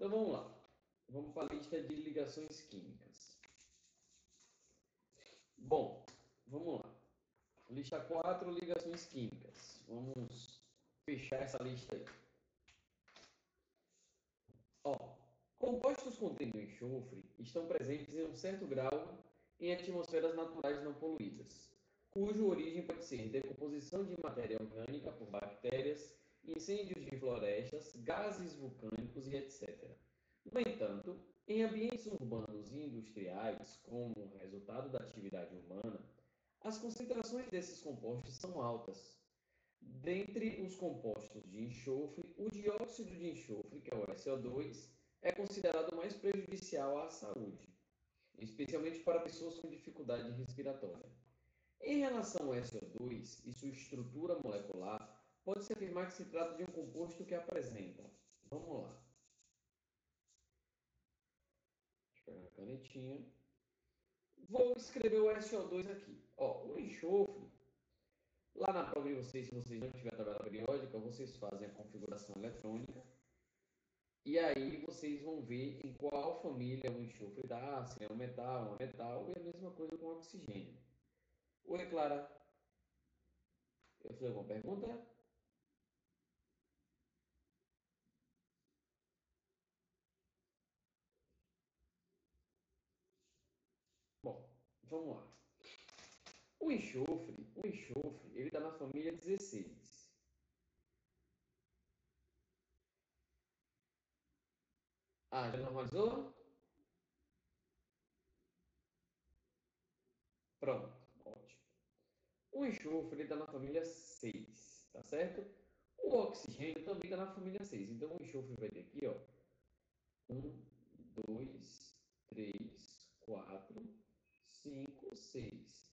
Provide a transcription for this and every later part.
Então vamos lá. Vamos para a lista de ligações químicas. Bom, vamos lá. Lista 4, ligações químicas. Vamos fechar essa lista aí. Ó, compostos contendo enxofre estão presentes em um certo grau em atmosferas naturais não poluídas, cuja origem pode ser decomposição de matéria orgânica por bactérias, incêndios de florestas, gases vulcânicos e etc. No entanto, em ambientes urbanos e industriais, como resultado da atividade humana, as concentrações desses compostos são altas. Dentre os compostos de enxofre, o dióxido de enxofre, que é o SO2, é considerado mais prejudicial à saúde, especialmente para pessoas com dificuldade respiratória. Em relação ao SO2 e sua estrutura molecular, pode-se afirmar que se trata de um composto que apresenta. Vamos lá. Deixa eu pegar a canetinha. Vou escrever o SO2 aqui. Ó, o enxofre, lá na prova de vocês, se vocês não tiverem tabela periódica, vocês fazem a configuração eletrônica. E aí vocês vão ver em qual família o enxofre está, se é um metal, e a mesma coisa com o oxigênio. Oi, Clara. Eu fiz alguma pergunta? Bom, vamos lá. O enxofre, ele está na família 16. Ah, já normalizou? Pronto, ótimo. O enxofre está na família 6, tá certo? O oxigênio também está na família 6. Então, o enxofre vai ter aqui, ó, 1, 2, 3, 4, 5, 6.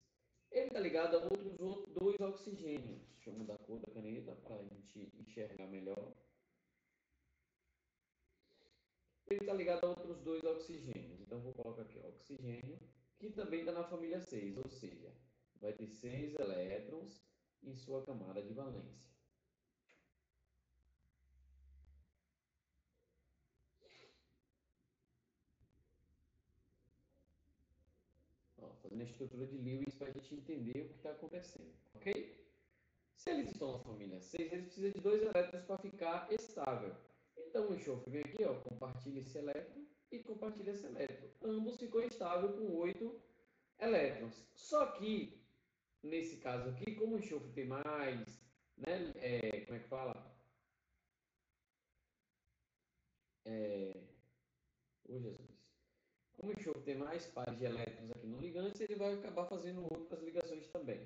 Ele está ligado a outros dois oxigênios. Deixa eu mudar a cor da caneta para a gente enxergar melhor. Ele está ligado a outros dois oxigênios. Então, vou colocar aqui oxigênio, que também está na família 6, ou seja, vai ter 6 elétrons em sua camada de valência. Ó, fazendo a estrutura de Lewis para a gente entender o que está acontecendo, ok? Se eles estão na família 6, eles precisam de dois elétrons para ficar estável. Então, o enxofre vem aqui, ó, compartilha esse elétron e compartilha esse elétron. Ambos ficou estável com 8 elétrons. Só que, nesse caso aqui, como o enxofre tem mais, né, como é que fala? Ô Jesus. Como o enxofre tem mais pares de elétrons aqui no ligante, ele vai acabar fazendo outras ligações também.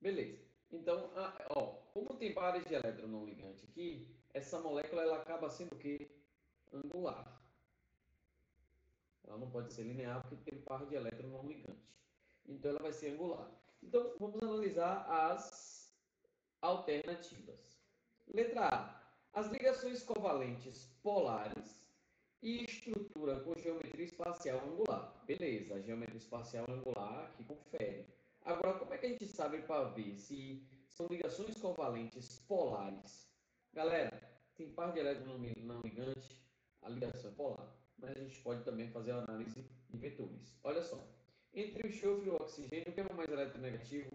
Beleza. Então, ó, como tem pares de elétron não ligante aqui, essa molécula ela acaba sendo o quê? Angular. Ela não pode ser linear porque tem par de elétron não ligante. Então, ela vai ser angular. Então, vamos analisar as alternativas. Letra A. As ligações covalentes polares e estrutura com geometria espacial angular. Beleza, a geometria espacial angular aqui confere. Agora, como é que a gente sabe para ver se são ligações covalentes polares? Galera, tem par de elétron não ligante, a ligação é polar. Mas a gente pode também fazer a análise de vetores. Olha só, entre o enxofre e o oxigênio, o que é o mais eletronegativo?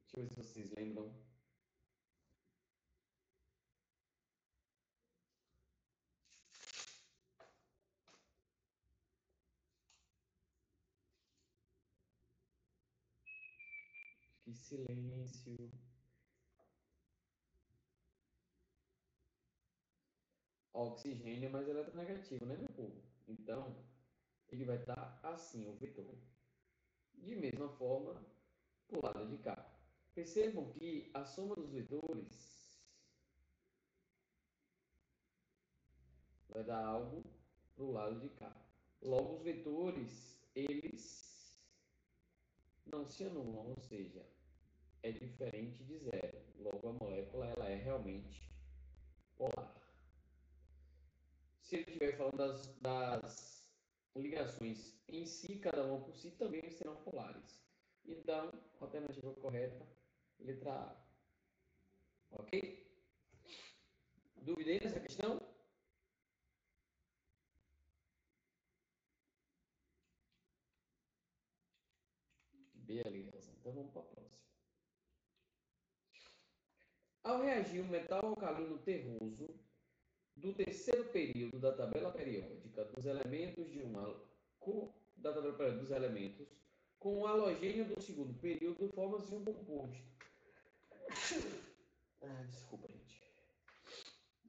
Deixa eu ver se vocês lembram. Que silêncio. O oxigênio é mais eletronegativo, né, meu povo? Então, ele vai estar assim, o vetor. De mesma forma, para o lado de cá. Percebam que a soma dos vetores vai dar algo para o lado de cá. Logo, os vetores, eles não se anulam, ou seja, é diferente de zero. Logo, a molécula ela é realmente polar. Se ele estiver falando das ligações em si, cada uma por si, também serão polares. Então, a alternativa correta, letra A. Ok? Dúvida aí nessa questão? Beleza, então vamos para a próxima. Ao reagir o metal alcalino terroso do terceiro período da tabela periódica dos elementos de uma da tabela periódica dos elementos com o halogênio do segundo período forma-se um composto. Desculpa, gente.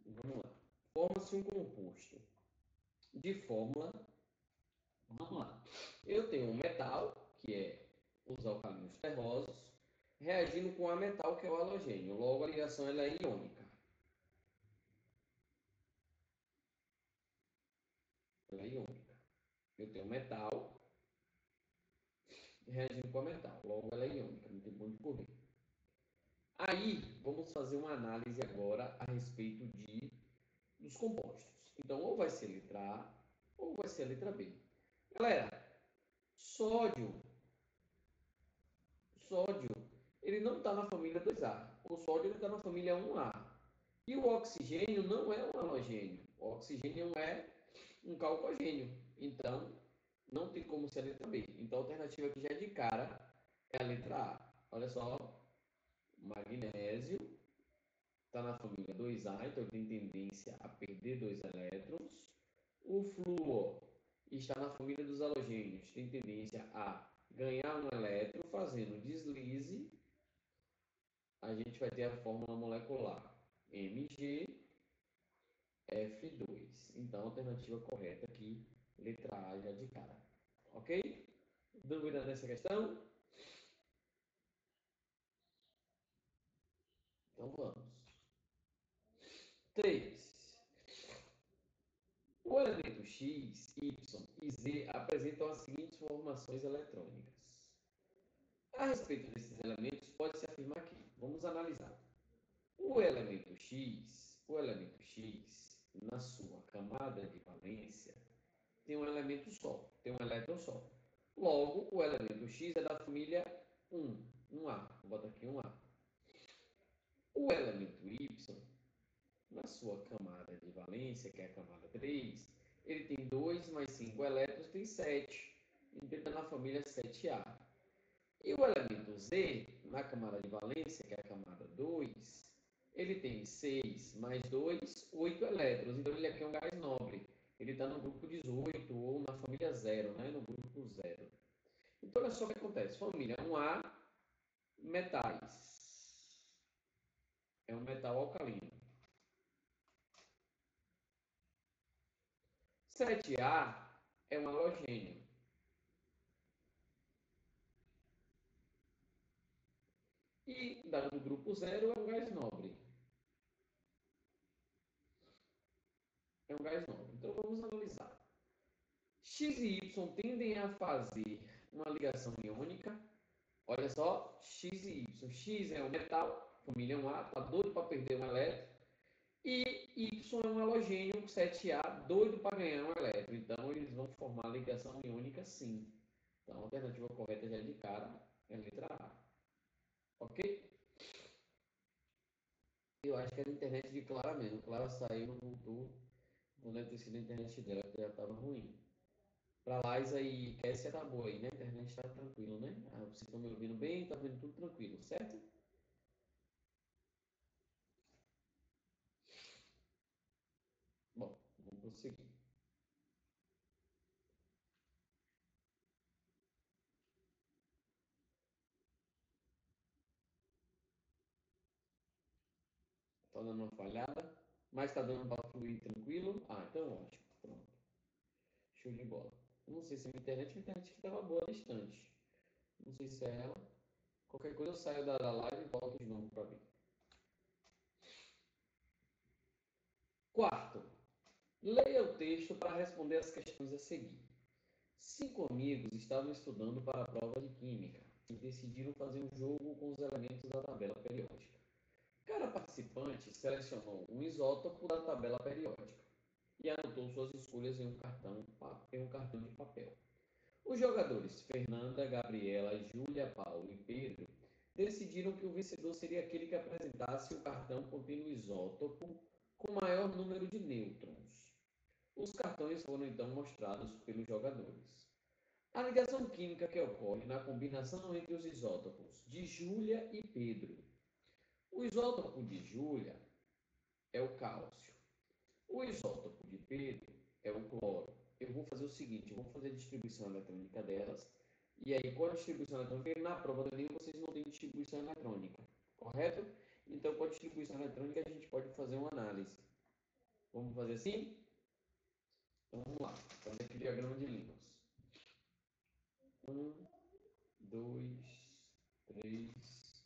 Vamos lá. Forma-se um composto de fórmula. Vamos lá. Eu tenho um metal, que é os alcalinos terrosos, reagindo com a metal, que é o halogênio. Logo, a ligação ela é iônica. Ela é iônica. Eu tenho metal reagindo com a metal. Logo, ela é iônica. Não tem ponto de correr. Aí, vamos fazer uma análise agora a respeito dos compostos. Então, ou vai ser a letra A, ou vai ser a letra B. Galera, sódio, ele não está na família 2A. O sódio está na família 1A. E o oxigênio não é um halogênio. O oxigênio é um calcogênio. Então, não tem como ser a letra B. Então, a alternativa que já é de cara é a letra A. Olha só, magnésio está na família 2A, então ele tem tendência a perder 2 elétrons. O flúor está na família dos halogênios, tem tendência a ganhar um elétron, fazendo deslize. A gente vai ter a fórmula molecular MgF2. Então, a alternativa correta aqui, letra A já de cara. Ok? Dúvida nessa questão? Então vamos. 3. O elemento X, Y e Z apresentam as seguintes formações eletrônicas. A respeito desses elementos, pode-se afirmar que, vamos analisar. O elemento X, na sua camada de valência, tem um elemento só, tem um elétron só. Logo, o elemento X é da família 1, 1A. Vou botar aqui 1A. O elemento Y, na sua camada de valência, que é a camada 3, ele tem 2 mais 5 elétrons, tem 7. Então, ele está na família 7A. E o elemento Z, na camada de valência, que é a camada 2, ele tem 6 mais 2, 8 elétrons. Então, ele aqui é um gás nobre. Ele está no grupo 18 ou na família 0, né? No grupo 0. Então, olha só o que acontece. Família 1A, metais. É um metal alcalino. 7A é um halogênio. E, dado o grupo 0, é um gás nobre. É um gás nobre. Então, vamos analisar. X e Y tendem a fazer uma ligação iônica. Olha só, X e Y. X é um metal, família 1A, está doido para perder um elétron. E Y é um halogênio 7A, doido para ganhar um elétron. Então, eles vão formar ligação iônica sim. Então, a alternativa correta já de cara é a letra A. Ok? Eu acho que era a internet de Clara mesmo. Clara saiu, não voltou. Não deve ter sido a internet dela, que já estava ruim. Para Laisa e Kessia tá boa aí, né? A internet tá tranquilo, né? Vocês estão me ouvindo bem? Tá vendo tudo tranquilo, certo? Bom, vamos prosseguir. Tá dando uma falhada, mas tá dando para fluir tranquilo? Então ótimo. Pronto. Show de bola. Eu não sei se é a internet que estava boa distante. Não sei se é ela. Qualquer coisa eu saio da live e volto de novo para ver. Quarto, leia o texto para responder as questões a seguir. 5 amigos estavam estudando para a prova de química e decidiram fazer um jogo com os elementos da tabela periódica. Cada participante selecionou um isótopo da tabela periódica e anotou suas escolhas em um cartão de papel. Os jogadores Fernanda, Gabriela, Júlia, Paulo e Pedro decidiram que o vencedor seria aquele que apresentasse o cartão contendo o isótopo com maior número de nêutrons. Os cartões foram então mostrados pelos jogadores. A ligação química que ocorre na combinação entre os isótopos de Júlia e Pedro. O isótopo de Júlia é o cálcio. O isótopo de Pedro é o cloro. Eu vou fazer o seguinte, eu vou fazer a distribuição eletrônica delas, e aí com a distribuição eletrônica, na prova do Enem vocês não têm distribuição eletrônica, correto? Então com a distribuição eletrônica a gente pode fazer uma análise. Vamos fazer assim? Então vamos lá, fazer aqui o diagrama de Linus. 1, 2, 3,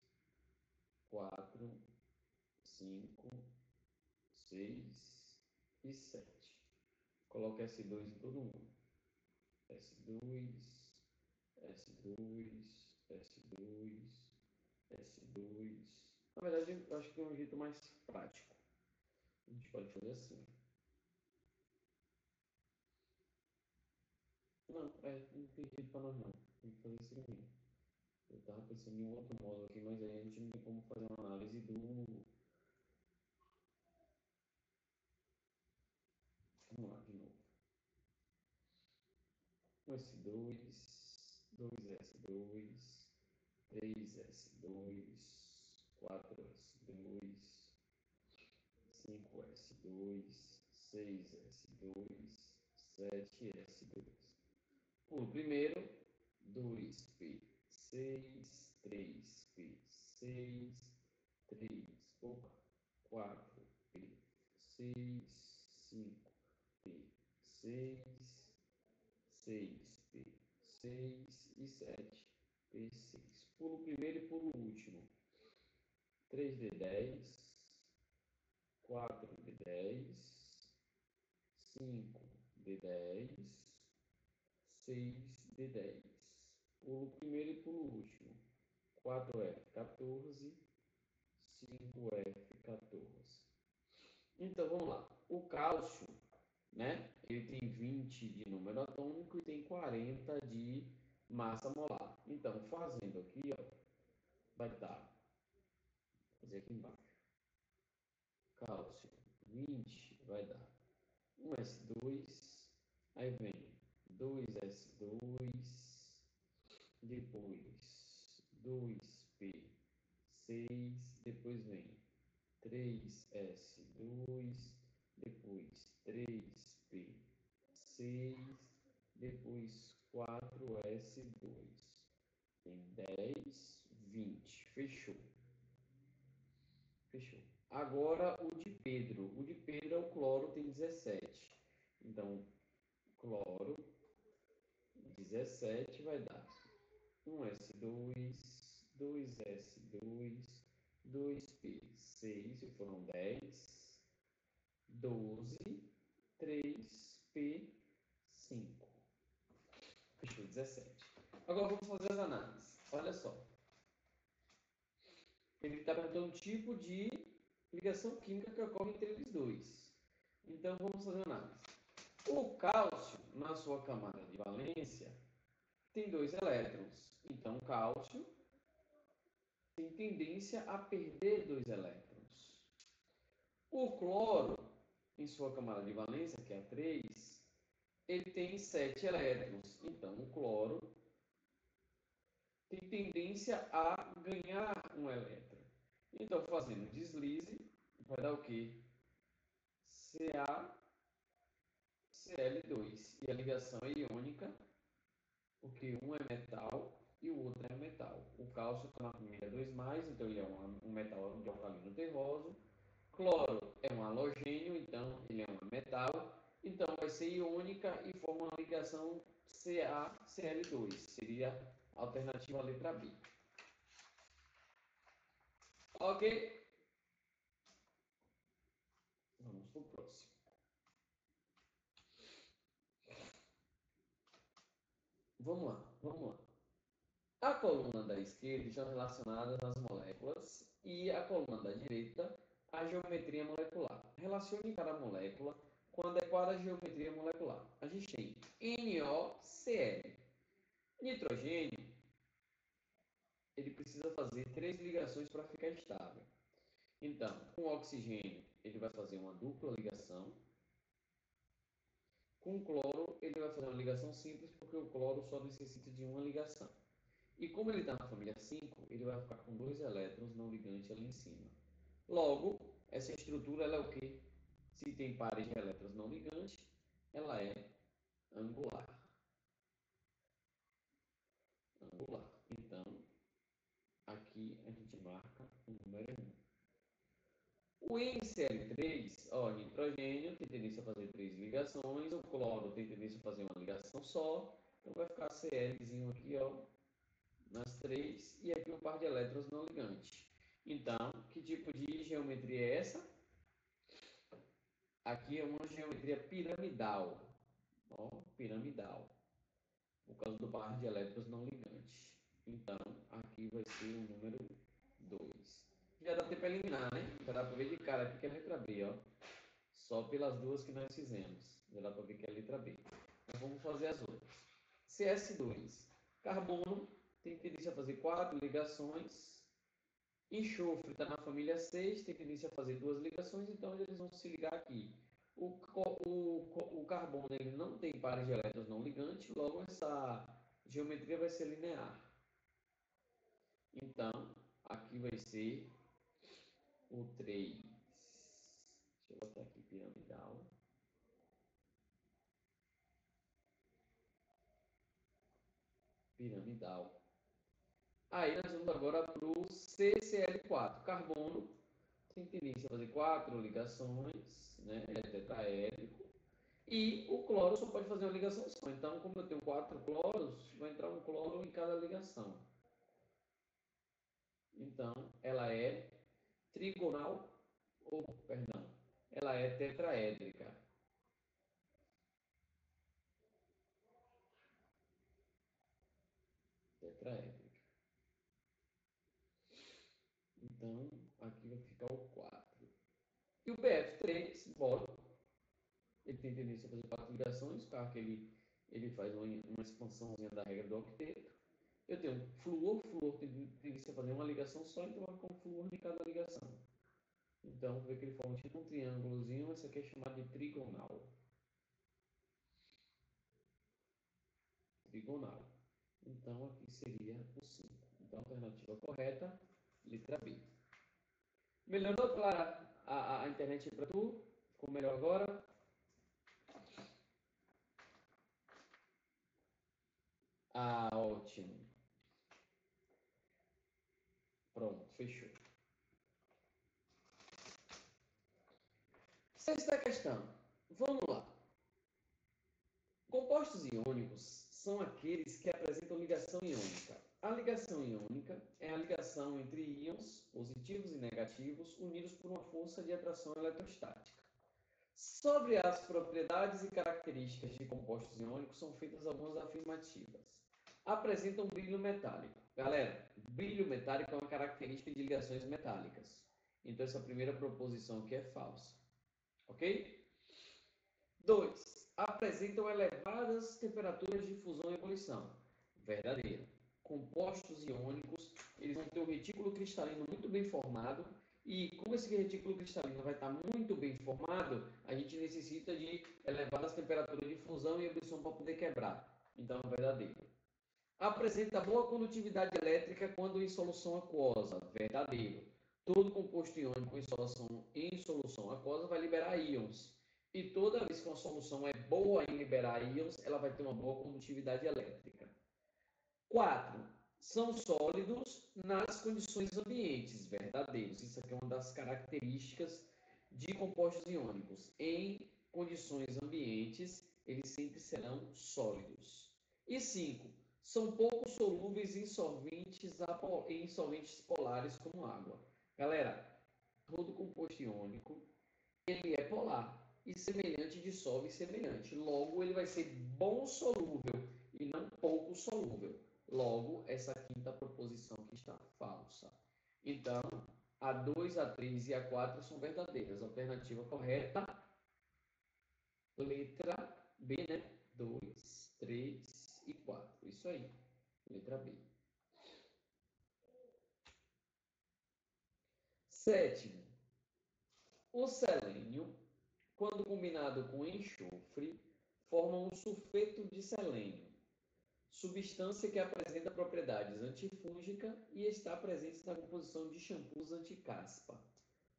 4, 5, 6 e 7. Coloca S2 em todo mundo. S2, S2, S2, S2. Na verdade, eu acho que é um jeito mais prático. A gente pode fazer assim. Não, não tem jeito para nós não. Tem que fazer assim mesmo. Eu estava pensando em um outro modo aqui, mas aí a gente não tem como fazer uma análise do. Vamos lá, de novo. 1S2, 2S2, 3S2, 4S2, 5S2, 6S2, 7S2. Pulo primeiro, 2P6, 3P6, 3, opa, 4P6, 5P6, 6P6 e 7P6. Pulo o primeiro e pulo o último. 3D10, 4D10, 5D10, 6D10. Pulo o primeiro e pulo o último. 4F14, 5F14. Então vamos lá. O cálcio, né? Ele tem 20 de número atômico e tem 40 de massa molar. Então, fazendo aqui, ó, vai dar, vou fazer aqui embaixo. Cálcio 20 vai dar 1S2, aí vem 2S2, depois 2P6, depois vem 3S2, depois 3P6, depois 4S2. Tem 10, 20. Fechou. Fechou. Agora o de Pedro. O de Pedro é o cloro, tem 17. Então, cloro 17 vai dar 1S2, 2S2, 2P6, se foram 10, 12, 3P5. Fechou 17. Agora vamos fazer as análises. Olha só. Ele está perguntando um tipo de ligação química que ocorre entre eles dois. Então vamos fazer uma análise. O cálcio, na sua camada de valência, tem 2 elétrons. Então, o cálcio tem tendência a perder 2 elétrons. O cloro, em sua camada de valência, que é a 3, ele tem 7 elétrons. Então, o cloro tem tendência a ganhar um elétron. Então, fazendo deslize, vai dar o quê? CaCl2. E a ligação é iônica, porque um é metal e o outro é metal. O cálcio está na primeira 2+, então ele é um metal de alcalino terroso. Cloro é um halogênio, então ele é um metal. Então vai ser iônica e forma uma ligação CaCl2. Seria a alternativa à letra B. Ok? Vamos para o próximo. Vamos lá, vamos lá. A coluna da esquerda está relacionada às moléculas e a coluna da direita à geometria molecular. Relacione cada molécula com a adequada geometria molecular. A gente tem NOCl. Nitrogênio ele precisa fazer 3 ligações para ficar estável. Então, com o oxigênio, ele vai fazer uma dupla ligação. Com o cloro, ele vai fazer uma ligação simples, porque o cloro só necessita de uma ligação. E como ele está na família 5, ele vai ficar com 2 elétrons não ligantes ali em cima. Logo, essa estrutura ela é o quê? Se tem pares de elétrons não ligantes, ela é angular. Angular. Então, aqui a gente marca o número 1. O NCl3, ó, nitrogênio tem tendência a fazer 3 ligações, o cloro tem tendência a fazer uma ligação só, então vai ficar Clzinho aqui, ó, nas 3, e aqui um par de elétrons não ligantes. Então, que tipo de geometria é essa? Aqui é uma geometria piramidal, ó, piramidal, por causa do par de elétrons não ligantes. Então, aqui vai ser o número 2. Já dá tempo para eliminar, né? Já dá para ver de cara aqui que é a letra B, ó. Só pelas duas que nós fizemos. Já dá para ver que é a letra B. Então, vamos fazer as outras. CS2. Carbono tem tendência a fazer 4 ligações. Enxofre está na família 6, tem tendência a fazer 2 ligações, então eles vão se ligar aqui. O carbono ele não tem pares de elétrons não ligantes, logo essa geometria vai ser linear. Então, aqui vai ser o 3. Deixa eu botar aqui piramidal. Piramidal. Aí nós vamos agora para o CCl4. Carbono tem tendência a fazer 4 ligações, né? Ele é tetraédrico. E o cloro só pode fazer uma ligação só. Então, como eu tenho 4 cloros, vai entrar um cloro em cada ligação. Então, ela é trigonal, ou, perdão, ela é tetraédrica. Tetraédrica. Então, aqui vai ficar o 4. E o BF3, boro, ele tem tendência a fazer 4 ligações, claro que ele faz uma expansãozinha da regra do octeto. Eu tenho flúor tem tendência a fazer uma ligação só, então vai ficar um flúor em cada ligação. Então, vou ver que ele forma tipo um triângulozinho, esse aqui é chamado de trigonal. Trigonal. Então, aqui seria o 5. Então, a alternativa correta, letra B. Melhorou a internet para tu? Ficou melhor agora? Ah, ótimo. Pronto, fechou. Sexta questão. Vamos lá. Compostos iônicos são aqueles que apresentam ligação iônica. A ligação iônica é a ligação entre íons positivos e negativos unidos por uma força de atração eletrostática. Sobre as propriedades e características de compostos iônicos são feitas algumas afirmativas. Apresentam brilho metálico. Galera, brilho metálico é uma característica de ligações metálicas. Então, essa primeira proposição aqui é falsa. Ok? 2. Apresentam elevadas temperaturas de fusão e ebulição. Verdadeiro. Compostos iônicos, eles vão ter um retículo cristalino muito bem formado, e como esse retículo cristalino vai estar muito bem formado, a gente necessita de elevadas temperaturas de fusão e ebulição para poder quebrar. Então, é verdadeiro. Apresenta boa condutividade elétrica quando em solução aquosa. Verdadeiro. Todo composto iônico em solução aquosa vai liberar íons. E toda vez que uma solução é boa em liberar íons, ela vai ter uma boa condutividade elétrica. 4. São sólidos nas condições ambientes. Verdadeiros. Isso aqui é uma das características de compostos iônicos. Em condições ambientes, eles sempre serão sólidos. E 5. São pouco solúveis em solventes polares como água. Galera, todo composto iônico ele é polar e semelhante dissolve semelhante. Logo, ele vai ser bom solúvel e não pouco solúvel. Logo, essa quinta proposição que está falsa. Então, a 2, a 3 e a 4 são verdadeiras. Alternativa correta, letra B, né? 2, 3 e 4. Isso aí, letra B. Sétimo, o selênio, quando combinado com enxofre, forma um sulfeto de selênio, substância que apresenta propriedades antifúngicas e está presente na composição de shampoos anti-caspa.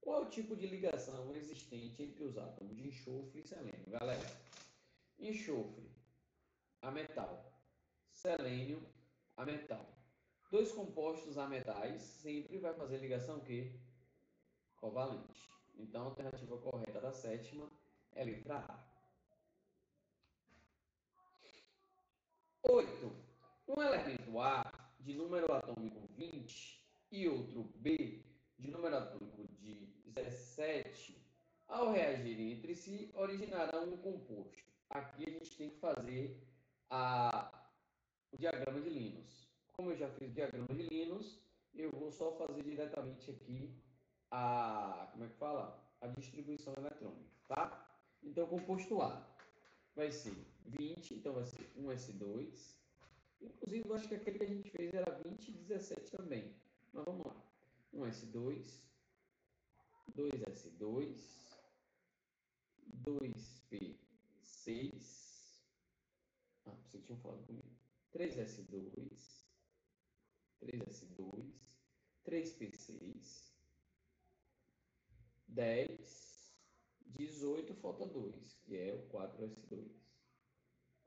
Qual é o tipo de ligação existente entre os átomos de enxofre e selênio? Galera, enxofre, a metal. Selênio, a metal. Dois compostos a metais sempre vai fazer ligação o quê? Covalente. Então, a alternativa correta da sétima é a letra A. 8. Um elemento A de número atômico 20 e outro B de número atômico de 17, ao reagirem entre si, originarão um composto. Aqui a gente tem que fazer o diagrama de Linus. Como eu já fiz o diagrama de Linus, eu vou só fazer diretamente aqui a distribuição eletrônica, tá? Então, o composto A vai ser 20, então vai ser 1s2. Inclusive, eu acho que aquele que a gente fez era 20 e 17 também. Mas vamos lá. 1s2, 2s2, 2p6. Você tinha falado comigo. 3s2, 3s2, 3p6, 10, 18, falta 2, que é o 4s2.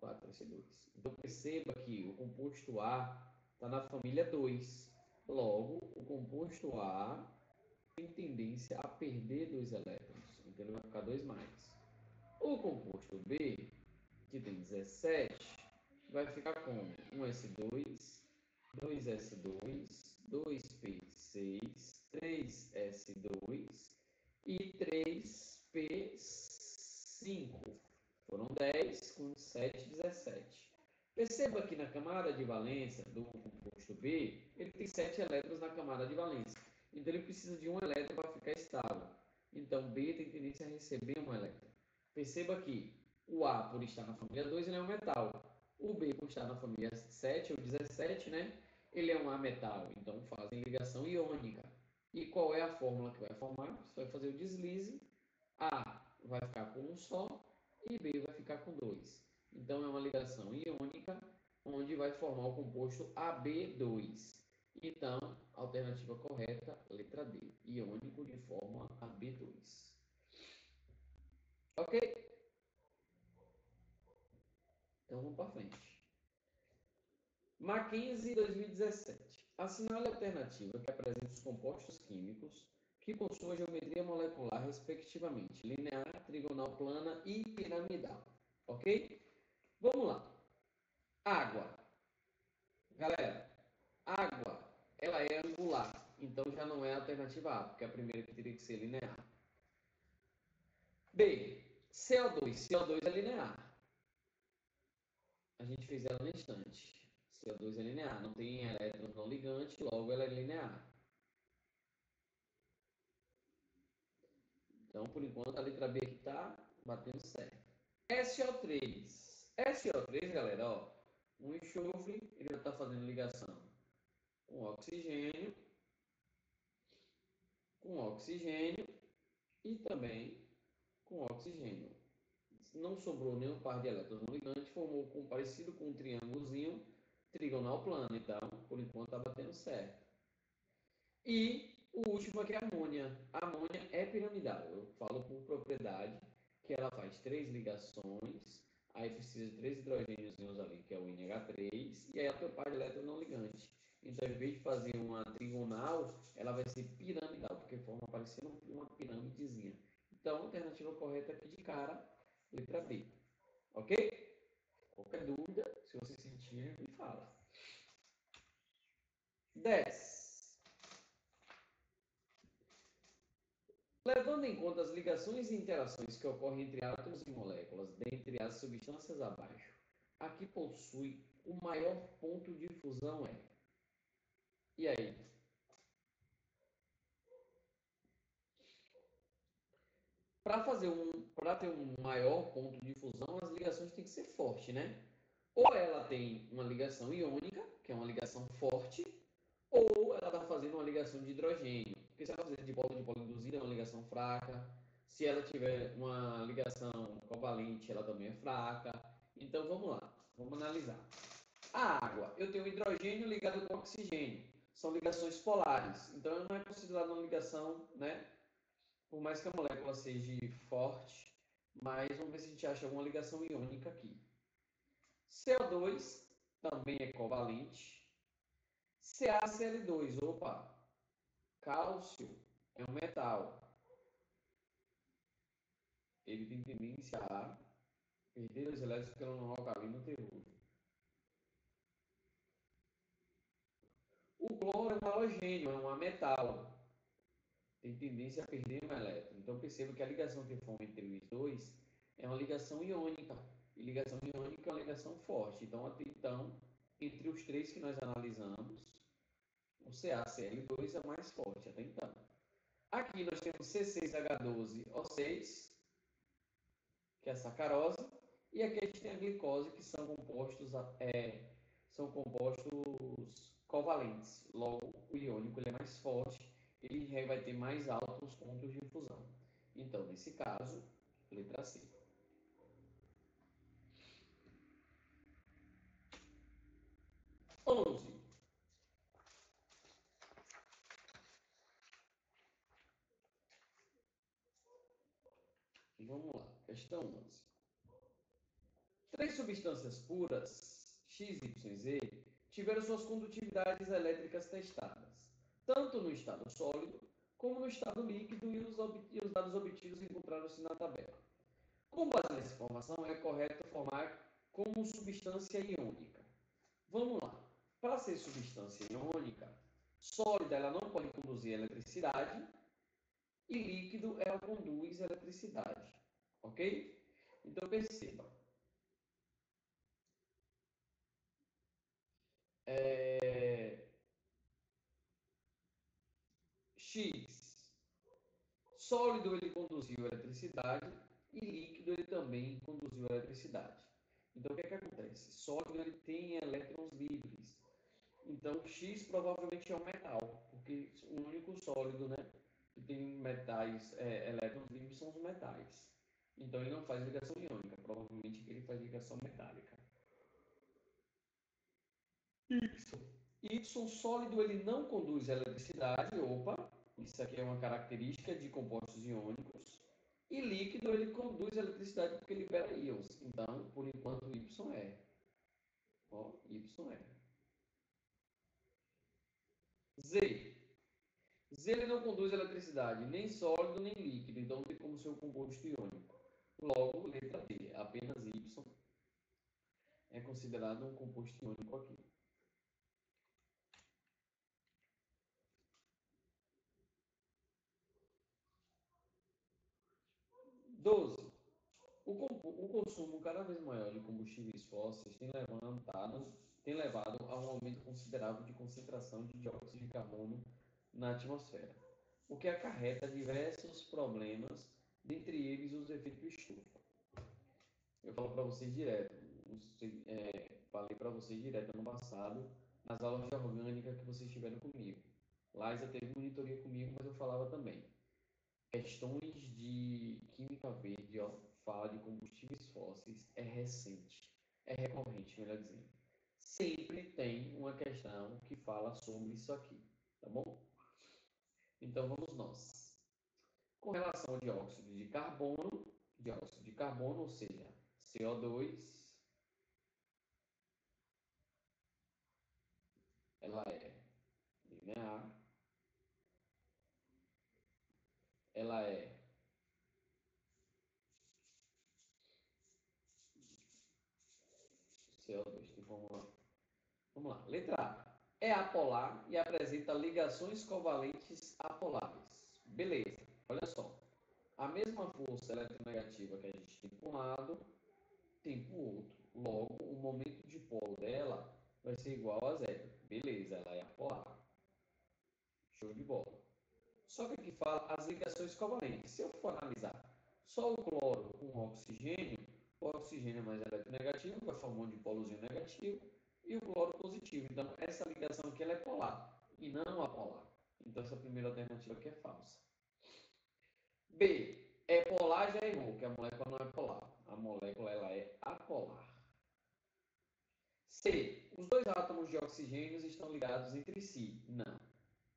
4s2. Então perceba que o composto A está na família 2. Logo, o composto A tem tendência a perder 2 elétrons. Então ele vai ficar 2 mais. O composto B, que tem 17, vai ficar com 1s2, 2s2, 2p6, 3s2 e 3p5. Foram 10 com 7, 17. Perceba que na camada de valência do composto B, ele tem 7 elétrons na camada de valência. Então, ele precisa de um elétron para ficar estável. Então, B tem tendência a receber um elétron. Perceba que o A, por estar na família 2, ele é um metal. O B, por estar na família 7 ou 17, né? Ele é um ametal. Então, fazem ligação iônica. E qual é a fórmula que vai formar? Você vai fazer o deslize. A vai ficar com um só e B vai ficar com 2. Então, é uma ligação iônica, onde vai formar o composto AB2. Então, a alternativa correta, letra D, iônico de forma AB2. Ok? Então, vamos para frente. Mackenzie, 2017. Assinale a alternativa que apresenta os compostos químicos que possuem geometria molecular, respectivamente, linear, trigonal plana e piramidal. Ok? Vamos lá. Água. Galera, água, ela é angular. Então, já não é a alternativa A, porque a primeira que teria que ser linear. B. CO2. CO2 é linear. A gente fez ela no instante. CO2 é linear. Não tem elétrons não ligantes, logo ela é linear. Então, por enquanto, a letra B aqui está batendo certo. SO3. SO3, galera, ó, um enxofre, ele já está fazendo ligação com oxigênio e também com oxigênio. Não sobrou nenhum par de elétrons não ligantes, formou parecido com um triângulozinho trigonal plano. Então, por enquanto, está batendo certo. E o último aqui é a amônia. A amônia é piramidal. Eu falo por propriedade que ela faz 3 ligações, aí precisa de 3 hidrogênios ali, que é o NH3, e aí é o teu par de elétron não ligante. Então, em vez de fazer uma trigonal, ela vai ser piramidal, porque forma parecendo uma pirâmidezinha. Então, a alternativa correta aqui de cara, letra B. Ok? Qualquer dúvida, se você sentir, me fala. 10. Levando em conta as ligações e interações que ocorrem entre átomos e moléculas, dentre as substâncias abaixo, a que possui o maior ponto de fusão é. E aí? Para ter um maior ponto de fusão, as ligações têm que ser fortes, né? Ou ela tem uma ligação iônica, que é uma ligação forte, ou ela está fazendo uma ligação de hidrogênio. Porque se ela fizer de polo induzida, é uma ligação fraca. Se ela tiver uma ligação covalente, ela também é fraca. Então vamos lá, vamos analisar. A água, eu tenho hidrogênio ligado com oxigênio. São ligações polares. Então não é considerada uma ligação, né? Por mais que a molécula seja forte, mas vamos ver se a gente acha alguma ligação iônica aqui. CO2 também é covalente. CaCl2, opa, cálcio é um metal. Ele tem tendência a perder os elétrons pelo não alcalino terúreo. O cloro é um halogênio, é um metal. Tem tendência a perder um elétron. Então perceba que a ligação que forma entre os dois é uma ligação iônica. E ligação iônica é uma ligação forte. Então, até então, entre os três que nós analisamos, o CaCl2 é o mais forte até então. Aqui nós temos C6H12O6, que é a sacarose, e aqui a gente tem a glicose, que são compostos covalentes. Logo, o iônico ele é mais forte, ele vai ter mais altos pontos de fusão. Então, nesse caso, letra C. Onze. Vamos lá, questão 11. Três substâncias puras, X, Y e Z, tiveram suas condutividades elétricas testadas, tanto no estado sólido como no estado líquido, e os dados obtidos encontraram-se na tabela. Com base nessa informação, é correto formar como substância iônica. Vamos lá. Para ser substância iônica, sólida ela não pode conduzir eletricidade e líquido ela conduz eletricidade. Ok? Então perceba. X. Sólido ele conduziu eletricidade e líquido ele também conduziu eletricidade. Então o que é que acontece? Sólido ele tem elétrons livres. Então X provavelmente é um metal, porque o único sólido, né, que tem metais, elétrons livres são os metais. Então ele não faz ligação iônica, provavelmente ele faz ligação metálica. Y sólido ele não conduz eletricidade, opa, isso aqui é uma característica de compostos iônicos. E líquido ele conduz eletricidade porque libera íons. Então, por enquanto, Y é. Ó, Y é. Z. Z ele não conduz eletricidade, nem sólido nem líquido, então tem como ser um composto iônico. Logo, letra D, apenas Y é considerado um composto iônico aqui. 12. O consumo cada vez maior de combustíveis fósseis tem levado a um aumento considerável de concentração de dióxido de carbono na atmosfera, o que acarreta diversos problemas, dentre eles os efeitos estufa. Eu falo para vocês direto, falei para vocês direto no passado, nas aulas de orgânica que vocês tiveram comigo. Liza teve monitoria comigo, mas eu falava também. Questões de química verde, ó, fala de combustíveis fósseis, é recente, é recorrente, melhor dizendo. Sempre tem uma questão que fala sobre isso aqui, tá bom? Então vamos nós. Com relação ao dióxido de carbono, ou seja, CO2, ela é linear, ela é CO2, então vamos lá. Letra A. É apolar e apresenta ligações covalentes apolares. Beleza, olha só. A mesma força eletronegativa que a gente tem para um lado, tem para o outro. Logo, o momento de polo dela vai ser igual a zero. Beleza, ela é apolar. Show de bola. Só que aqui fala as ligações covalentes. Se eu for analisar só o cloro com o oxigênio é mais eletronegativo, vai formar um dipolozinho negativo, e o cloro positivo. Então, essa ligação aqui ela é polar e não apolar. Então, essa primeira alternativa aqui é falsa. B. É polar, já errou, que a molécula não é polar. A molécula ela é apolar. C. Os dois átomos de oxigênio estão ligados entre si. Não.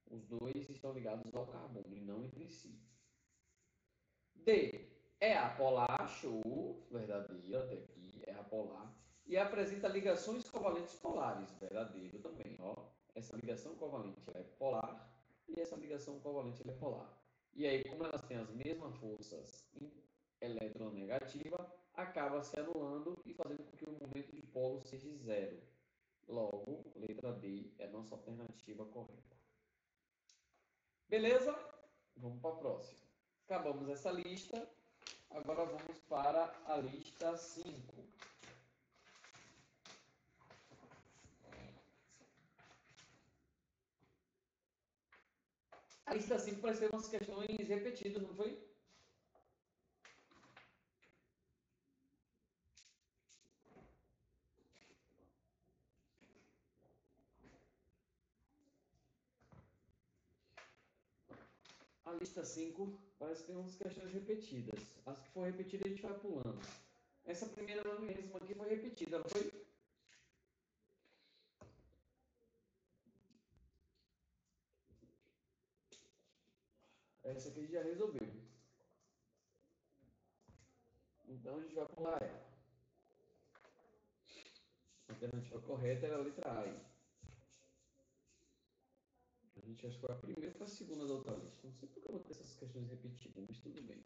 Os dois estão ligados ao carbono e não entre si. D. É apolar, show, verdadeiro, até aqui, é apolar. E apresenta ligações covalentes polares, verdadeiro também, ó. Essa ligação covalente é polar e essa ligação covalente é polar. E aí, como elas têm as mesmas forças eletronegativa, acaba se anulando e fazendo com que o momento de polo seja zero. Logo, letra D é a nossa alternativa correta. Beleza? Vamos para a próxima. Acabamos essa lista. Agora vamos para a lista 5. A lista 5 parece ter umas questões repetidas, não foi? A lista 5 parece ter umas questões repetidas. As que for repetida a gente vai pulando. Essa primeira mesmo aqui foi repetida, não foi? Essa aqui a gente já resolveu. Então a gente vai pular ela. A alternativa correta era a letra A. A gente acha que foi a primeira ou a segunda da outra lista. Não sei porque eu vou ter essas questões repetidas, mas tudo bem.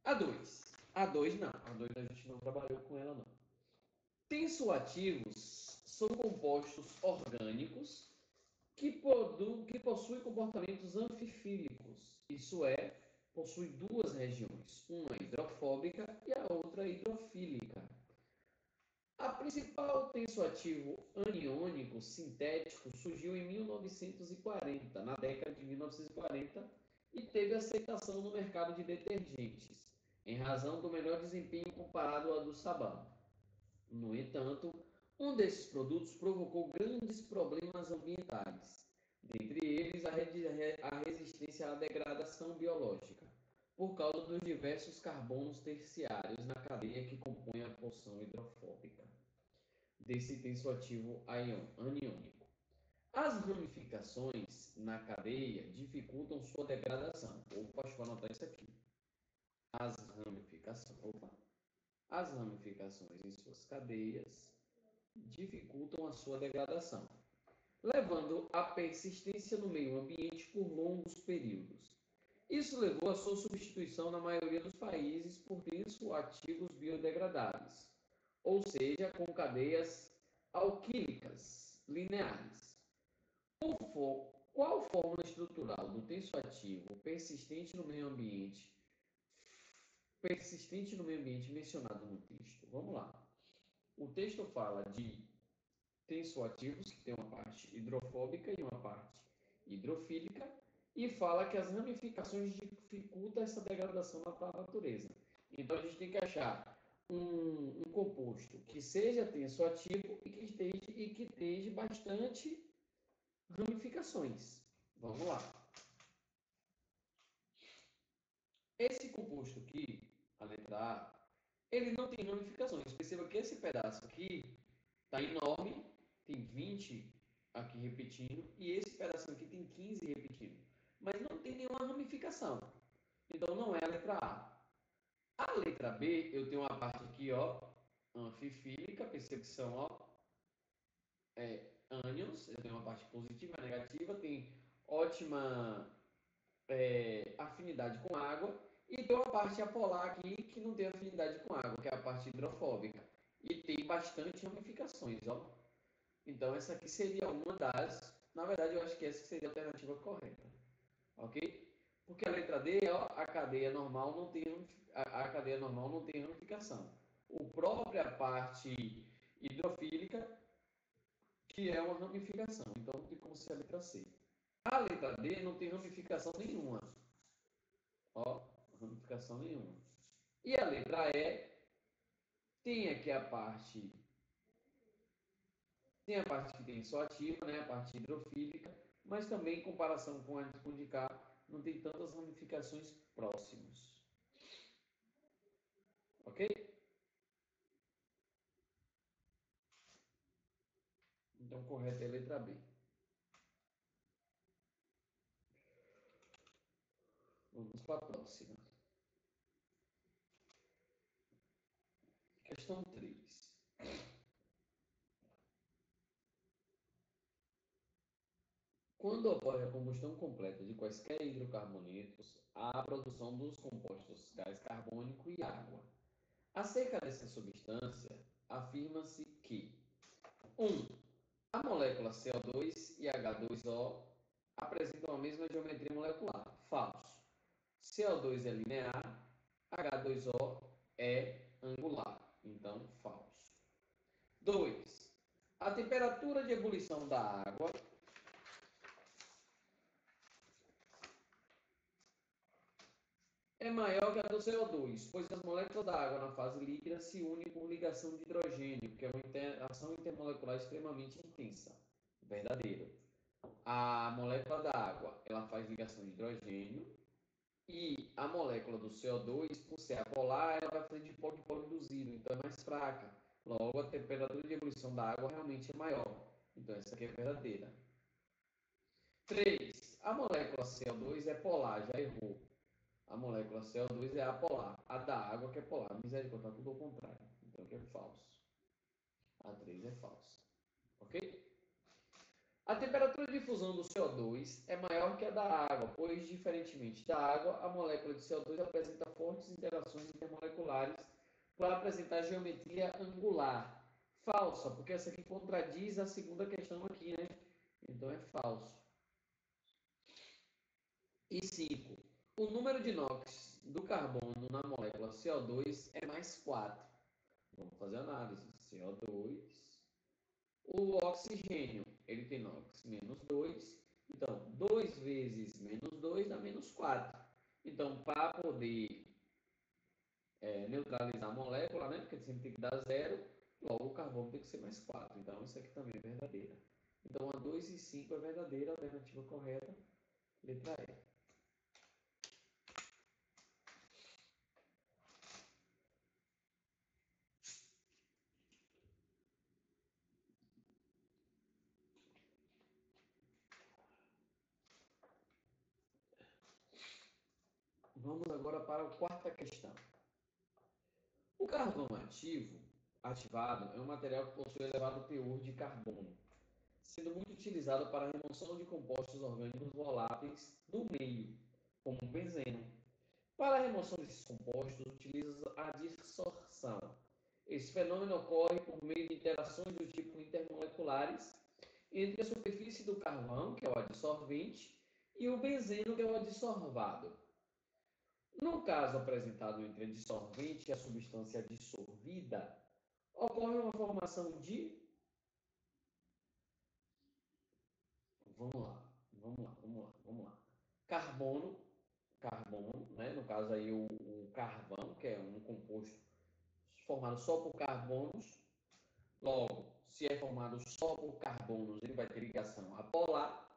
A 2. A 2 não. A 2 a gente não trabalhou com ela, não. Tensoativos são compostos orgânicos que possuem comportamentos anfifílicos. Isso é, possui duas regiões, uma hidrofóbica e a outra hidrofílica. A principal tensoativo aniônico sintético surgiu em 1940, na década de 1940, e teve aceitação no mercado de detergentes, em razão do melhor desempenho comparado ao do sabão. No entanto, um desses produtos provocou grandes problemas ambientais, dentre eles a resistência à degradação biológica, por causa dos diversos carbonos terciários na cadeia que compõe a porção hidrofóbica desse tensoativo aniônico. As ramificações na cadeia dificultam sua degradação. Opa, deixa eu anotar isso aqui. As ramificações em suas cadeias dificultam a sua degradação, levando à persistência no meio ambiente por longos períodos. Isso levou à sua substituição na maioria dos países por tensoativos biodegradáveis, ou seja, com cadeias alquílicas lineares. Qual fórmula estrutural do tensoativo persistente no meio ambiente mencionado no texto? Vamos lá. O texto fala de tensoativos, que tem uma parte hidrofóbica e uma parte hidrofílica, e fala que as ramificações dificultam essa degradação na natureza. Então a gente tem que achar um composto que seja tensoativo e que esteja bastante ramificações. Vamos lá. Esse composto aqui, a letra A, ele não tem ramificações. Perceba que esse pedaço aqui está enorme, tem 20 aqui repetindo, e esse pedaço aqui tem 15 repetindo. Mas não tem nenhuma ramificação. Então não é a letra A. A letra B, eu tenho uma parte aqui, ó, anfifílica, percepção, ó, ânions, eu tenho uma parte positiva e negativa, tem ótima afinidade com água, e tem uma parte apolar aqui que não tem afinidade com água, que é a parte hidrofóbica. E tem bastante ramificações, ó. Então essa aqui seria uma das, na verdade eu acho que essa seria a alternativa correta, ok? Porque a letra D, ó, a cadeia normal não tem ramificação. O própria parte hidrofílica que é uma ramificação, então não tem como ser a letra C. A letra D não tem ramificação nenhuma, ó, ramificação nenhuma. E a letra E tem aqui a parte que tem só ativa, né, a parte hidrofílica, mas também em comparação com a de K, não tem tantas ramificações próximas. Ok? Então, correto é a letra B. Vamos para a próxima. Questão 3. Quando ocorre a combustão completa de quaisquer hidrocarbonetos, há a produção dos compostos gás carbônico e água. Acerca dessa substância, afirma-se que 1. A molécula CO2 e H2O apresentam a mesma geometria molecular. Falso. CO2 é linear, H2O é angular. Então, falso. 2. A temperatura de ebulição da água é maior que a do CO2, pois as moléculas da água na fase líquida se unem por ligação de hidrogênio, que é uma interação intermolecular extremamente intensa. Verdadeiro. A molécula da água, ela faz ligação de hidrogênio, e a molécula do CO2, por ser apolar, ela vai fazer dipolo induzido, então é mais fraca. Logo, a temperatura de ebulição da água realmente é maior. Então, essa aqui é verdadeira. 3. A molécula CO2 é polar, já errou. A molécula CO2 é apolar. A da água que é polar. Misericórdia, está tudo ao contrário. Então, aqui é falso. A 3 é falsa. Ok? A temperatura de fusão do CO2 é maior que a da água, pois, diferentemente da água, a molécula de CO2 apresenta fortes interações intermoleculares para apresentar geometria angular. Falsa, porque essa aqui contradiz a segunda questão aqui, né? Então é falso. E 5. O número de NOx do carbono na molécula CO2 é mais 4. Vamos fazer a análise. CO2. O oxigênio, ele tem NOx menos 2. Então, 2 vezes menos 2 dá menos 4. Então, para poder neutralizar a molécula, né? Porque sempre tem que dar 0, logo o carbono tem que ser mais 4. Então, isso aqui também é verdadeira. Então, a 2 e 5 é verdadeira, a alternativa correta, letra E. Vamos agora para a quarta questão. O carvão ativado, é um material que possui elevado teor de carbono, sendo muito utilizado para a remoção de compostos orgânicos voláteis do meio, como o benzeno. Para a remoção desses compostos, utiliza a dissorção. Esse fenômeno ocorre por meio de interações do tipo intermoleculares entre a superfície do carvão, que é o adsorvente, e o benzeno, que é o adsorvado. No caso apresentado entre a dissolvente e a substância dissolvida, ocorre uma formação de. Vamos lá. Carbono, né? No caso aí o carvão, que é um composto formado só por carbonos. Logo, se é formado só por carbonos, ele vai ter ligação apolar.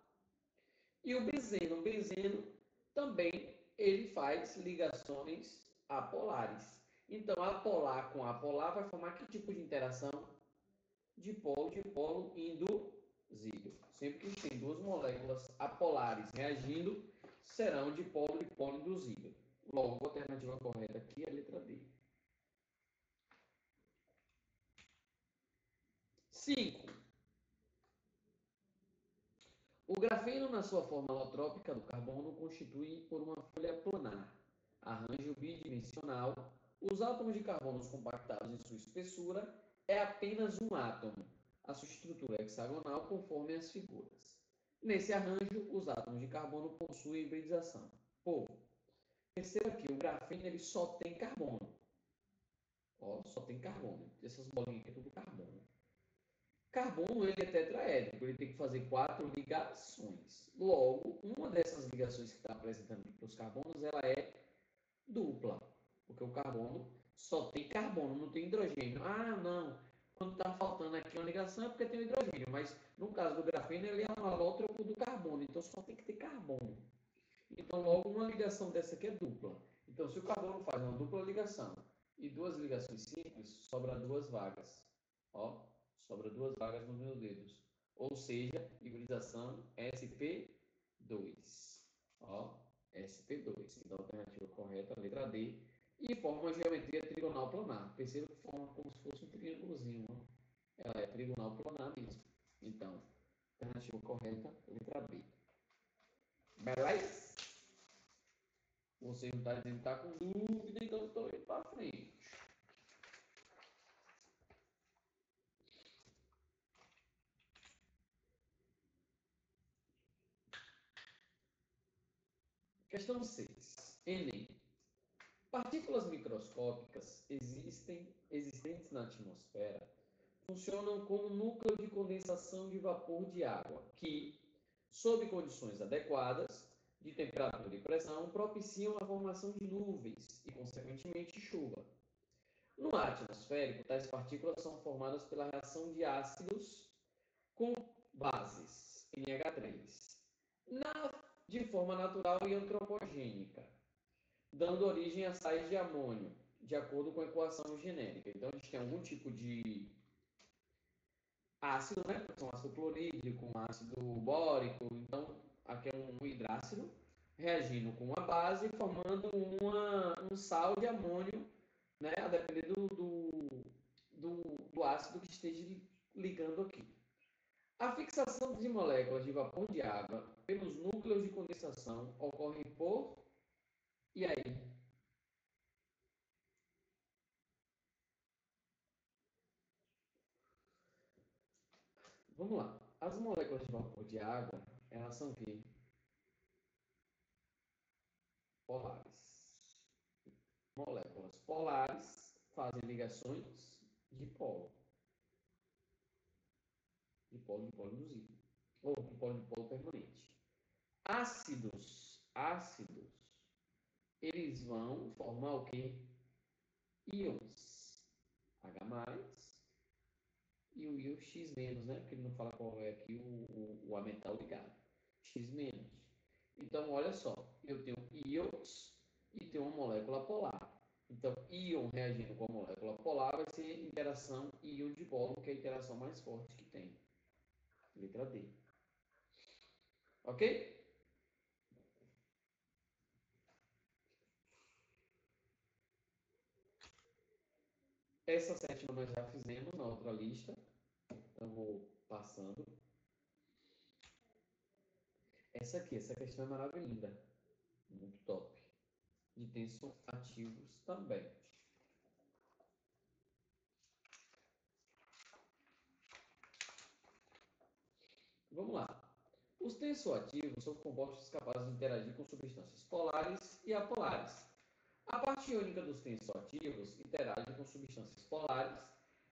E o benzeno também ele faz ligações apolares. Então, apolar com apolar vai formar que tipo de interação? Dipolo induzido. Sempre que tem duas moléculas apolares reagindo, serão dipolo induzido. Logo, a alternativa correta aqui é a letra D. 5. O grafeno, na sua forma alotrópica do carbono, constitui por uma folha planar, arranjo bidimensional. Os átomos de carbono compactados em sua espessura é apenas um átomo. A sua estrutura é hexagonal conforme as figuras. Nesse arranjo, os átomos de carbono possuem hibridização. Povo, perceba que o grafeno ele só tem carbono. Ó, só tem carbono. Essas bolinhas aqui é tudo carbono. Carbono ele é tetraédrico, ele tem que fazer 4 ligações. Logo, uma dessas ligações que está apresentando aqui para os carbonos, ela é dupla, porque o carbono só tem carbono, não tem hidrogênio. Ah, não, Quando está faltando aqui uma ligação é porque tem o hidrogênio, mas no caso do grafeno ele é um alótropo do carbono, então só tem que ter carbono. Então logo uma ligação dessa aqui é dupla. Então se o carbono faz uma dupla ligação e duas ligações simples, sobra duas vagas. Ó, sobra duas vagas nos meus dedos. Ou seja, hibridação sp2. Ó, sp2. Então a alternativa correta é a letra D. E forma uma geometria trigonal planar. Perceba que forma como se fosse um triângulozinho. Ó. Ela é trigonal planar mesmo. Então, alternativa correta, letra B. Beleza? Você não está dizendo que está com dúvida, então eu estou indo para frente. Questão 6. Enem. Partículas microscópicas existentes na atmosfera funcionam como núcleo de condensação de vapor de água, que, sob condições adequadas de temperatura e pressão, propiciam a formação de nuvens e, consequentemente, chuva. No ar atmosférico, tais partículas são formadas pela reação de ácidos com bases, NH3, de forma natural e antropogênica, dando origem a sais de amônio, de acordo com a equação genérica. Então, a gente tem algum tipo de ácido, né? Um ácido clorídrico, um ácido bórico. Então, aqui é um hidrácido reagindo com uma base, formando um sal de amônio, né? A depender do ácido que esteja ligando aqui. A fixação de moléculas de vapor de água pelos núcleos de condensação ocorre por... E aí? Vamos lá. As moléculas de vapor de água, elas são o quê? Polares. Moléculas polares fazem ligações de polo. De polo induzido. Ou de polo permanente. Ácidos, eles vão formar o quê? Íons. H+, e o íon X-, né? Porque ele não fala qual é aqui o A metal ligado. X-. Então, olha só, eu tenho íons e tenho uma molécula polar. Então, íon reagindo com a molécula polar vai ser interação íon dipolo, que é a interação mais forte que tem. Letra D. Ok? Essa sétima nós já fizemos na outra lista. Então, vou passando. Essa aqui, essa questão é maravilhosa. Muito top. De tensor ativos também. Vamos lá. Os tensoativos são compostos capazes de interagir com substâncias polares e apolares. A parte iônica dos tensoativos interage com substâncias polares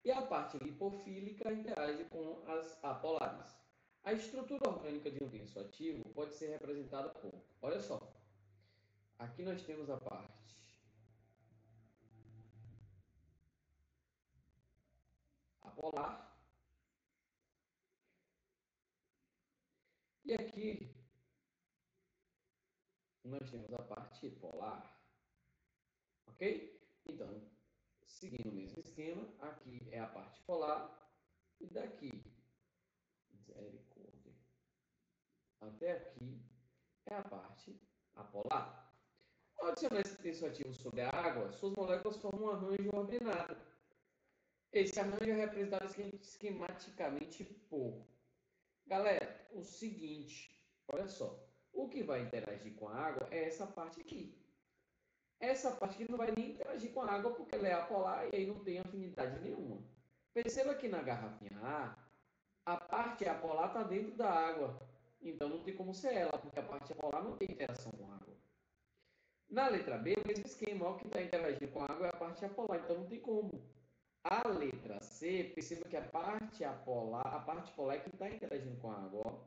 e a parte lipofílica interage com as apolares. A estrutura orgânica de um tensoativo pode ser representada por... Olha só. Aqui nós temos a parte apolar. E aqui nós temos a parte polar. Ok? Então, seguindo o mesmo esquema, aqui é a parte polar e daqui, misericórdia, até aqui é a parte apolar. Ao adicionar esse tensoativo sobre a água, suas moléculas formam um arranjo ordenado. Esse arranjo é representado esquematicamente por... Galera, o seguinte, olha só, o que vai interagir com a água é essa parte aqui. Essa parte aqui não vai nem interagir com a água porque ela é apolar e aí não tem afinidade nenhuma. Perceba que na garrafinha a parte apolar está dentro da água. Então não tem como ser ela, porque a parte apolar não tem interação com a água. Na letra B, o mesmo esquema, o que está interagindo com a água é a parte apolar, então não tem como. A letra C, perceba que a parte polar é que está interagindo com a água. Ó.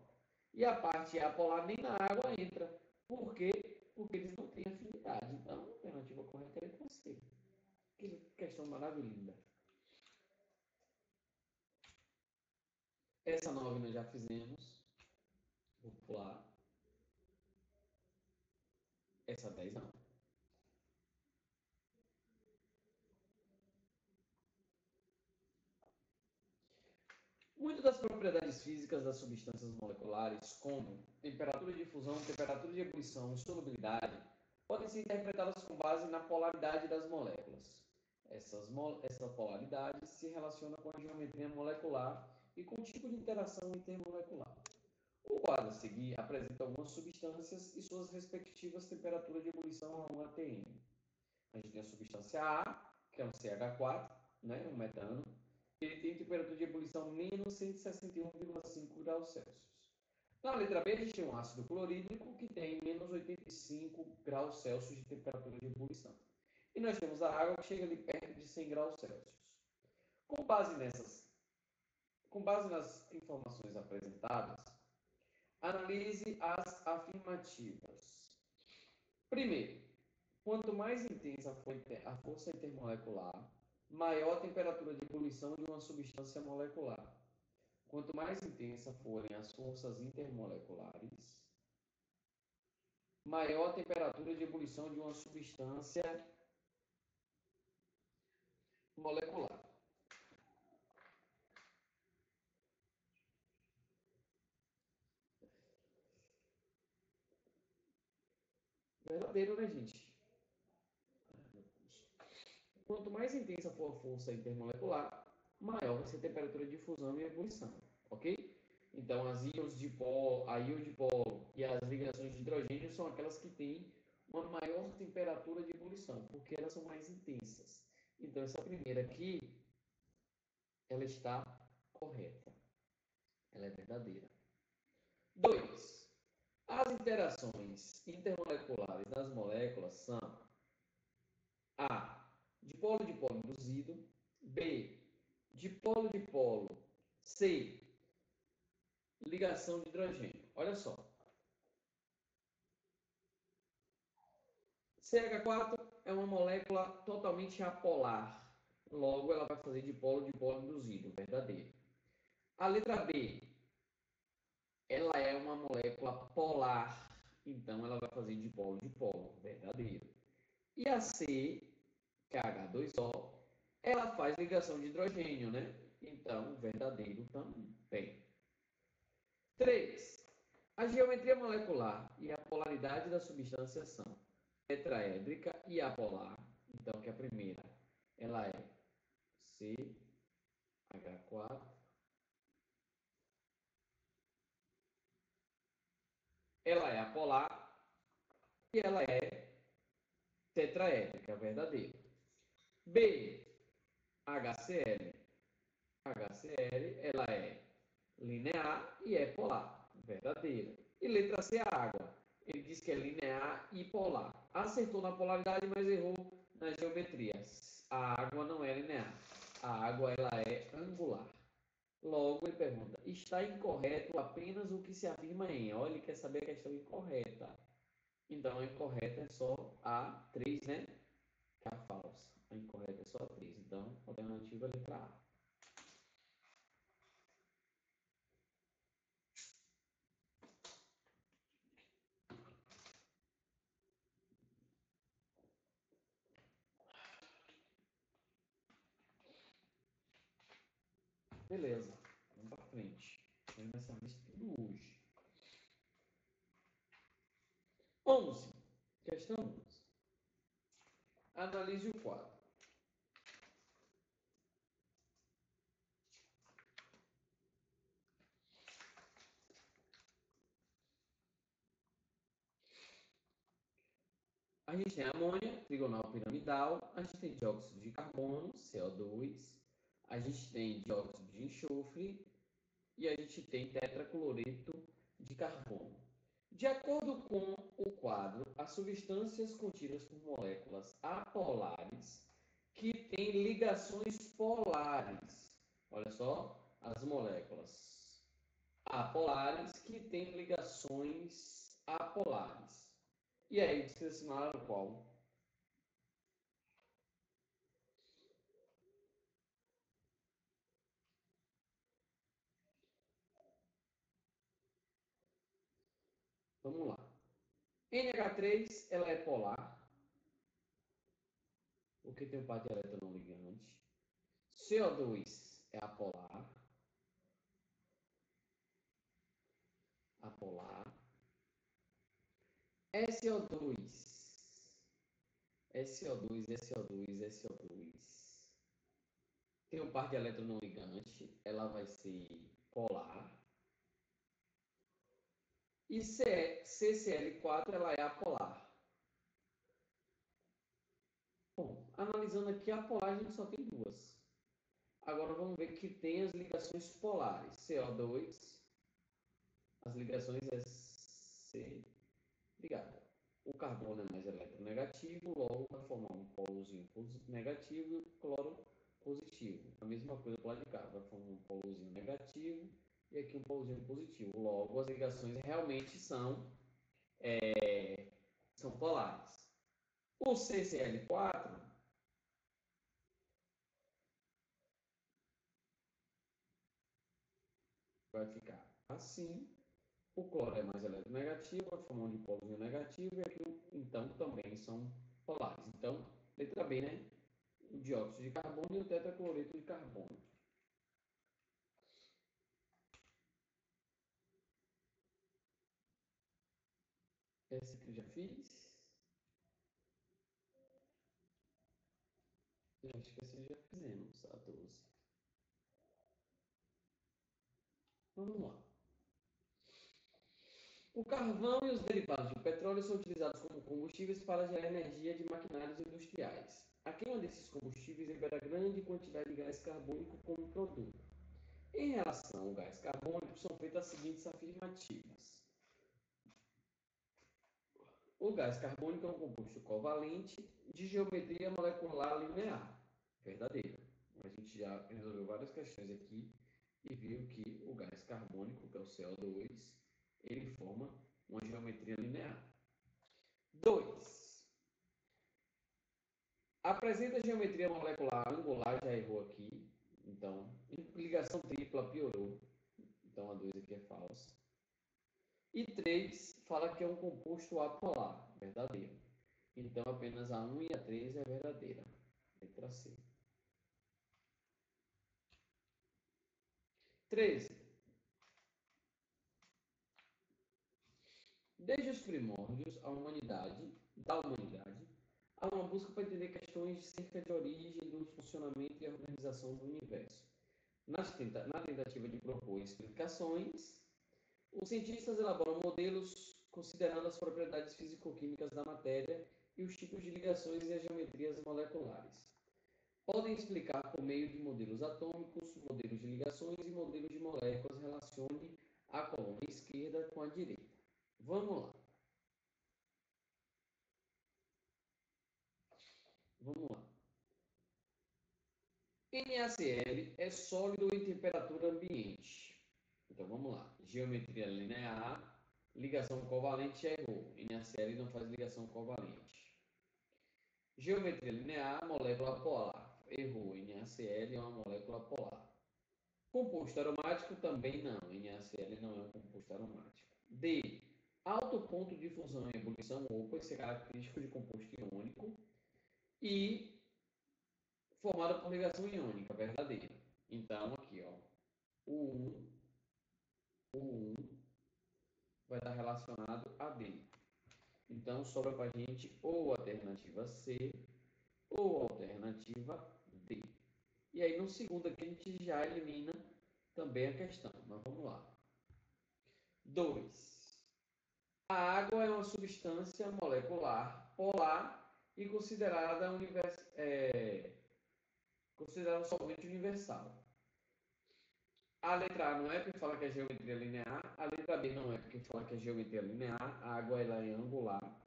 E a parte apolar nem na água entra. Por quê? Porque eles não têm afinidade. Então, a alternativa correta é a letra C. Que questão maravilhosa. Essa 9 nós já fizemos. Vou pular. Essa 10 não. Muitas das propriedades físicas das substâncias moleculares, como temperatura de fusão, temperatura de ebulição e solubilidade, podem ser interpretadas com base na polaridade das moléculas. Essa polaridade se relaciona com a geometria molecular e com o tipo de interação intermolecular. O quadro a seguir apresenta algumas substâncias e suas respectivas temperaturas de ebulição a 1 atm. A gente tem a substância A, que é um CH4, né, um metano. Ele tem temperatura de ebulição menos 161,5 graus Celsius. Na letra B, a gente tem um ácido clorídrico que tem menos 85 graus Celsius de temperatura de ebulição. E nós temos a água que chega ali perto de 100 graus Celsius. Com base nas informações apresentadas, analise as afirmativas. Primeiro, quanto mais intensa for a força intermolecular, maior a temperatura de ebulição de uma substância molecular. Quanto mais intensa forem as forças intermoleculares, maior a temperatura de ebulição de uma substância molecular. Verdadeiro, né, gente? Quanto mais intensa for a força intermolecular, maior vai ser a temperatura de fusão e ebulição, ok? Então, a íons de polo e as ligações de hidrogênio são aquelas que têm uma maior temperatura de ebulição, porque elas são mais intensas. Então, essa primeira aqui, ela está correta. Ela é verdadeira. 2. As interações intermoleculares das moléculas são A. Dipolo de polo induzido. B. Dipolo de polo. C. Ligação de hidrogênio. Olha só. CH4 é uma molécula totalmente apolar. Logo, ela vai fazer dipolo de polo induzido. Verdadeiro. A letra B. Ela é uma molécula polar. Então, ela vai fazer dipolo de polo. Verdadeiro. E a C, que é H2O, ela faz ligação de hidrogênio, né? Então, verdadeiro também. 3. A geometria molecular e a polaridade da substância são tetraédrica e apolar. Então, que a primeira, ela é CH4. Ela é apolar e ela é tetraédrica, verdadeiro. B, HCl. HCl, ela é linear e é polar, verdadeiro. E letra C, a água. Ele diz que é linear e polar. Acertou na polaridade, mas errou na geometria. A água não é linear. A água ela é angular. Logo, ele pergunta, está incorreto apenas o que se afirma em? Olha, ele quer saber a questão incorreta. Então, a incorreta é só a 3, né? Que é a falsa. A incorreta é só a 3. Então, alternativa é letra A. Beleza, vamos para frente. Vamos nessa lista tudo hoje. 11. Questão 11. Analise o quadro. A gente tem amônia, trigonal piramidal, a gente tem dióxido de carbono, CO2, a gente tem dióxido de enxofre e a gente tem tetracloreto de carbono. De acordo com o quadro, as substâncias contidas por moléculas apolares que têm ligações polares. Olha só, as moléculas apolares que têm ligações apolares. E aí, selecionaram qual? Vamos lá. NH3, ela é polar, porque tem um par de elétron não ligante. CO2 é apolar. Apolar. SO2. SO2, SO2, SO2. Tem um par de elétron não ligante, ela vai ser polar. E CCl4, ela é apolar. Bom, analisando aqui, a polar a gente só tem duas. Agora vamos ver que tem as ligações polares. CO2, as ligações é C. Obrigado. O carbono é mais eletronegativo, logo vai formar um polozinho negativo e o cloro positivo. A mesma coisa para o lado de cá, vai formar um polozinho negativo e aqui um polozinho positivo. Logo, as ligações realmente são polares. O CCl4 vai ficar assim. O cloro é mais eletronegativo, vai formar um dipolozinho negativo e aqui então também são polares. Então, letra B, né? O dióxido de carbono e o tetracloreto de carbono. Essa que eu já fiz. Acho que essa já fizemos, a 12. Vamos lá. O carvão e os derivados de petróleo são utilizados como combustíveis para gerar energia de maquinários industriais. A queima desses combustíveis libera grande quantidade de gás carbônico como produto. Em relação ao gás carbônico, são feitas as seguintes afirmativas. O gás carbônico é um composto covalente de geometria molecular linear. Verdadeiro. A gente já resolveu várias questões aqui e viu que o gás carbônico, que é o CO2, ele forma uma geometria linear. 2. Apresenta geometria molecular angular, já errou aqui. Então, ligação tripla piorou. Então, a 2 aqui é falsa. E 3 fala que é um composto apolar, verdadeiro. Então, apenas a 1 e a 3 é verdadeira. Letra C. 13. Desde os primórdios da humanidade, há uma busca para entender questões cerca de origem, do funcionamento e organização do universo. Na tentativa de propor explicações, os cientistas elaboram modelos considerando as propriedades físico-químicas da matéria e os tipos de ligações e as geometrias moleculares. Podem explicar por meio de modelos atômicos, modelos de ligações e modelos de moléculas. Relacione a coluna esquerda com a direita. Vamos lá. Vamos lá. NaCl é sólido em temperatura ambiente. Então vamos lá. Geometria linear, ligação covalente errou. NaCl não faz ligação covalente. Geometria linear, molécula polar. Errou. NaCl é uma molécula polar. Composto aromático também não. NaCl não é um composto aromático. D. Alto ponto de fusão em ebulição oca, esse é característico de composto iônico. E formado por ligação iônica, verdadeiro. Então, aqui, ó, o 1 vai estar relacionado a D. Então, sobra para a gente ou alternativa C ou alternativa D. E aí, no segundo aqui, a gente já elimina também a questão. Mas vamos lá. 2. A água é uma substância molecular polar e considerada um solvente universal. A letra A não é porque fala que é geometria linear, a letra B não é porque fala que é geometria linear, a água ela é angular.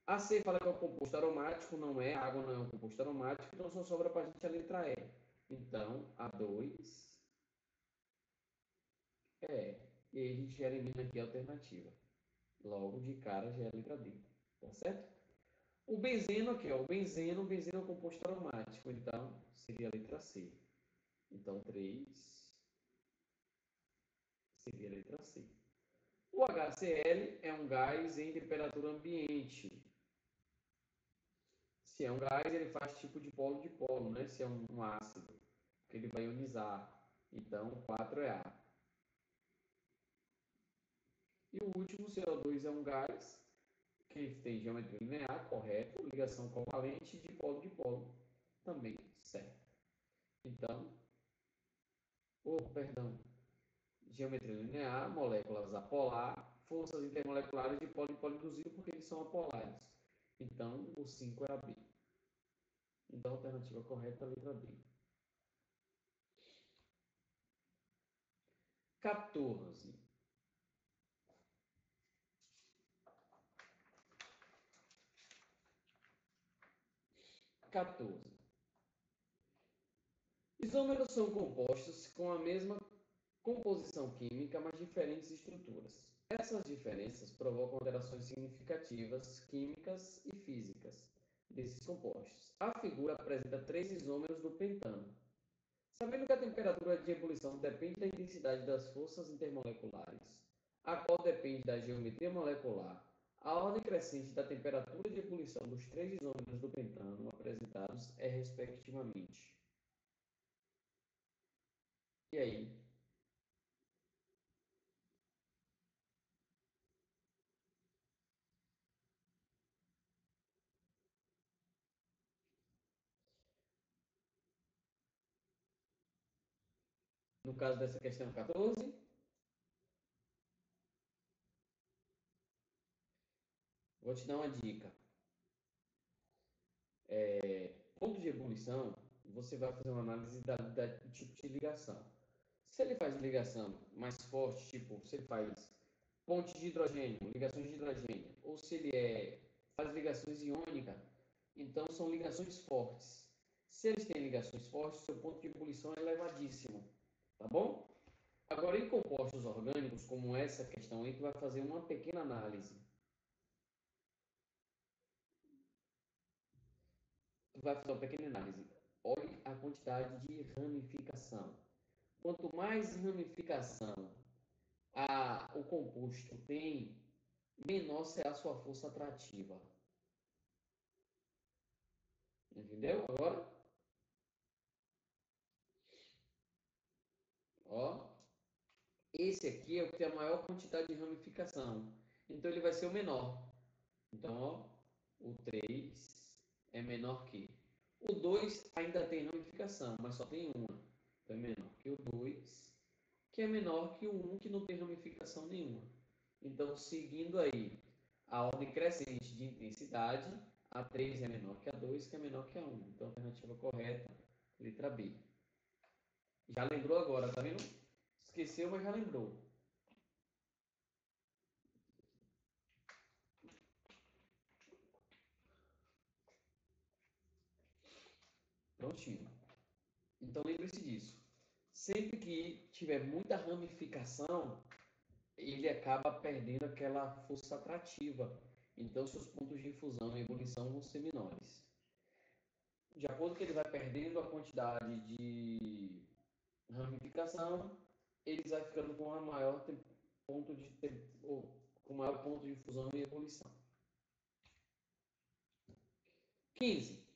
A C fala que é um composto aromático, não é, a água não é um composto aromático, então só sobra para a gente a letra E. Então, a 2 é. E aí a gente já elimina aqui a alternativa. Logo de cara já é a letra D. Tá certo? O benzeno aqui, ó, o benzeno é um composto aromático, então seria a letra C. Então, 3 seria a letra C. O HCl é um gás em temperatura ambiente. Se é um gás, ele faz tipo de polo, né? Se é um ácido, que ele vai ionizar. Então, 4 é A. E o último, CO2, é um gás que tem geometria linear, correto, ligação covalente de polo, também certo. Então, perdão, geometria linear, moléculas apolar, forças intermoleculares de polo e polo induzido, porque eles são apolares. Então, o 5 era B. Então, a alternativa correta é a letra B. 14. 14. Isômeros são compostos com a mesma composição química, mas diferentes estruturas. Essas diferenças provocam alterações significativas químicas e físicas desses compostos. A figura apresenta 3 isômeros do pentano. Sabendo que a temperatura de ebulição depende da intensidade das forças intermoleculares, a qual depende da geometria molecular, a ordem crescente da temperatura de ebulição dos 3 isômeros do pentano apresentados é, respectivamente. E aí? No caso dessa questão 14, vou te dar uma dica. Ponto de ebulição, você vai fazer uma análise do tipo de ligação. Se ele faz ligação mais forte, tipo, se ele faz ponte de hidrogênio, ligações de hidrogênio, ou se ele faz ligações iônicas, então são ligações fortes. Se eles têm ligações fortes, seu ponto de ebulição é elevadíssimo, tá bom? Agora, em compostos orgânicos, como essa questão aí, tu vai fazer uma pequena análise. Tu vai fazer uma pequena análise. Olhe a quantidade de ramificação. Quanto mais ramificação o composto tem, menor será a sua força atrativa. Entendeu? Agora, ó, esse aqui é o que tem a maior quantidade de ramificação. Então, ele vai ser o menor. Então, ó, o 3 é menor que. O 2 ainda tem ramificação, mas só tem uma. Então, é menor que o 2, que é menor que o 1, que não tem ramificação nenhuma. Então, seguindo aí a ordem crescente de intensidade, a 3 é menor que a 2, que é menor que a 1. Então, a alternativa correta, letra B. Já lembrou agora, tá vendo? Esqueceu, mas já lembrou. Prontinho. Então, lembre-se disso. Sempre que tiver muita ramificação, ele acaba perdendo aquela força atrativa. Então, seus pontos de infusão e ebulição vão ser menores. De acordo com que ele vai perdendo a quantidade de ramificação, ele vai ficando com a maior ponto de ou com maior ponto de fusão e ebulição. 15.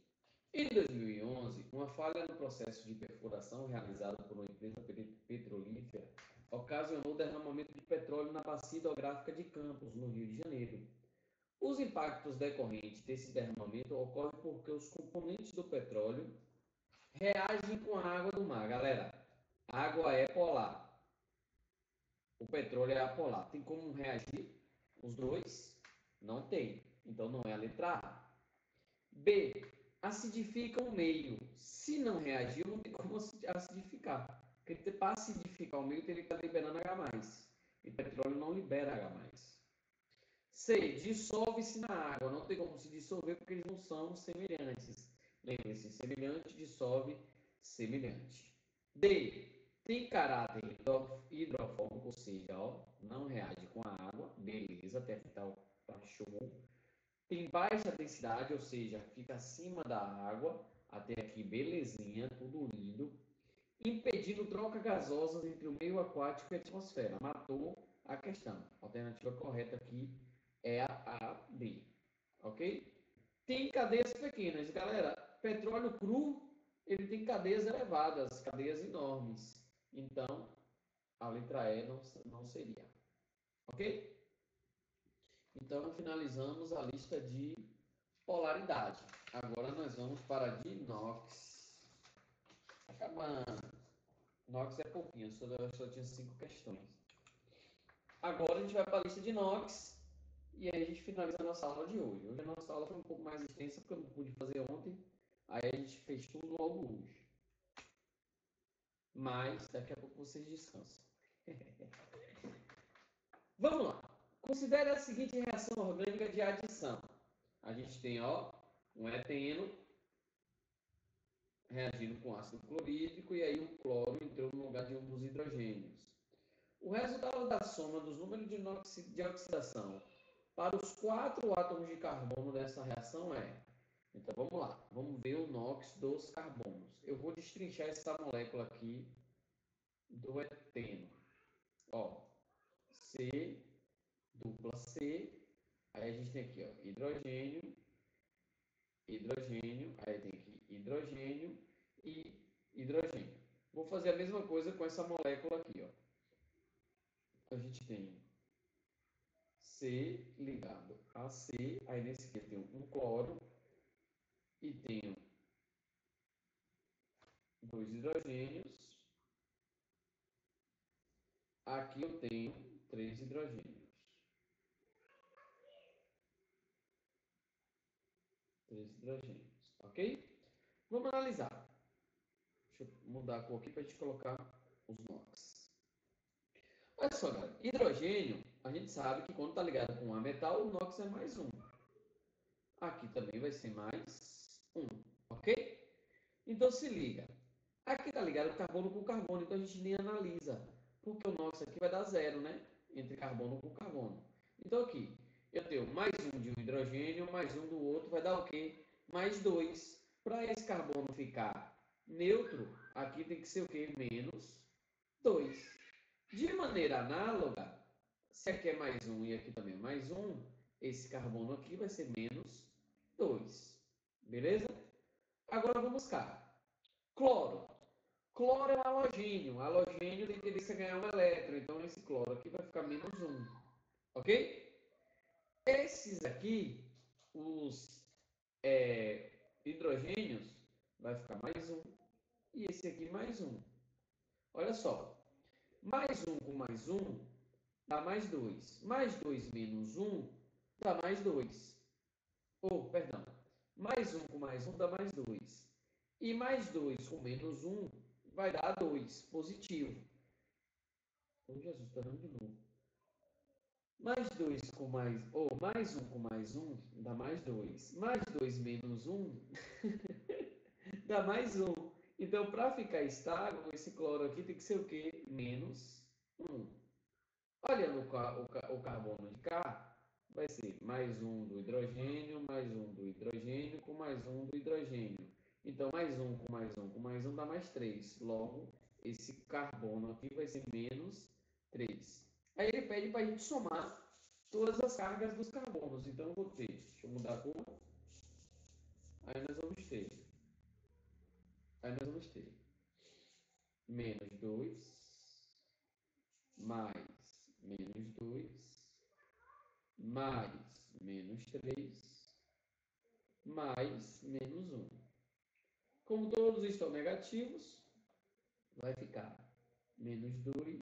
Em 2011, uma falha no processo de perfuração realizado por uma empresa petrolífera ocasionou o derramamento de petróleo na bacia hidrográfica de Campos, no Rio de Janeiro. Os impactos decorrentes desse derramamento ocorrem porque os componentes do petróleo reagem com a água do mar. Galera, água é polar. O petróleo é apolar. Tem como reagir os dois? Não tem. Então não é a letra A. B. Acidifica o meio. Se não reagir, não tem como acidificar. Porque para acidificar o meio, tem que estar liberando H+. E petróleo não libera H+. C. Dissolve-se na água. Não tem como se dissolver porque eles não são semelhantes. Lembre-se, semelhante dissolve semelhante. D. Tem caráter hidrofóbico, ou seja, ó, não reage com a água. Beleza, até aqui tá show. Tem baixa densidade, ou seja, fica acima da água. Até aqui, belezinha, tudo lindo. Impedindo troca gasosa entre o meio aquático e a atmosfera. Matou a questão. A alternativa correta aqui é a B, ok? Tem cadeias pequenas, galera. Petróleo cru, ele tem cadeias elevadas, cadeias enormes. Então, a letra E não seria, ok? Então, finalizamos a lista de polaridade. Agora nós vamos para a de inox. Acabando. Inox é pouquinho, só tinha 5 questões. Agora a gente vai para a lista de inox e aí a gente finaliza a nossa aula de hoje. Hoje a nossa aula foi um pouco mais extensa porque eu não pude fazer ontem. Aí a gente fez tudo logo hoje. Mas daqui a pouco vocês descansam. Vamos lá. Considere a seguinte reação orgânica de adição. A gente tem, ó, um eteno reagindo com ácido clorídrico e aí o cloro entrou no lugar de um dos hidrogênios. O resultado da soma dos números de oxidação para os 4 átomos de carbono dessa reação é... Então vamos lá, vamos ver o NOx dos carbonos. Eu vou destrinchar essa molécula aqui do eteno. Ó, C, dupla C, aí a gente tem aqui, ó, hidrogênio, hidrogênio, aí tem aqui hidrogênio e hidrogênio. Vou fazer a mesma coisa com essa molécula aqui, ó. A gente tem C ligado a C, aí nesse aqui eu tenho um cloro e tenho 2 hidrogênios. Aqui eu tenho 3 hidrogênios. 3 hidrogênios, ok? Vamos analisar. Deixa eu mudar a cor aqui para a gente colocar os NOx. Olha só, galera. Hidrogênio, a gente sabe que quando está ligado com A metal, o NOx é mais 1. Aqui também vai ser mais 1, ok? Então se liga. Aqui está ligado carbono com carbono, então a gente nem analisa. Porque o NOx aqui vai dar 0, né? Entre carbono com carbono. Então aqui, eu tenho mais 1 de um hidrogênio, mais 1 do outro, vai dar o quê? Mais 2. Para esse carbono ficar neutro, aqui tem que ser o quê? Menos 2. De maneira análoga, se aqui é mais 1 e aqui também é mais 1, esse carbono aqui vai ser menos 2. Beleza? Agora vamos cá. Cloro. Cloro é um halogênio. Halogênio tem tendência a ganhar um elétron. Então, esse cloro aqui vai ficar menos 1. Ok? Esses aqui, os hidrogênios, vai ficar mais 1. E esse aqui mais 1. Olha só. Mais 1 com mais 1 dá mais 2. Mais 2 menos 1 dá mais 2. Ou, perdão. Mais 1 com mais 1 dá mais 2. E mais 2 com menos 1 vai dar 2, positivo. Oh, Jesus, está dando de novo. Mais 2 com mais... Ou mais 1 com mais 1 dá mais 2. Mais 2 menos 1 dá mais 1. Então, para ficar estável, esse cloro aqui tem que ser o quê? Menos 1. Olha o carbono de cá, vai ser mais 1 do hidrogênio, mais 1 do hidrogênio, com mais 1 do hidrogênio. Então, mais 1 com mais 1 com mais 1 dá mais 3. Logo, esse carbono aqui vai ser menos 3. Aí ele pede para a gente somar todas as cargas dos carbonos. Então, eu vou ter, deixa eu mudar a cor. Aí nós vamos ter menos 2, mais menos 2, mais menos 3, mais menos 1. Como todos estão negativos, vai ficar menos 2,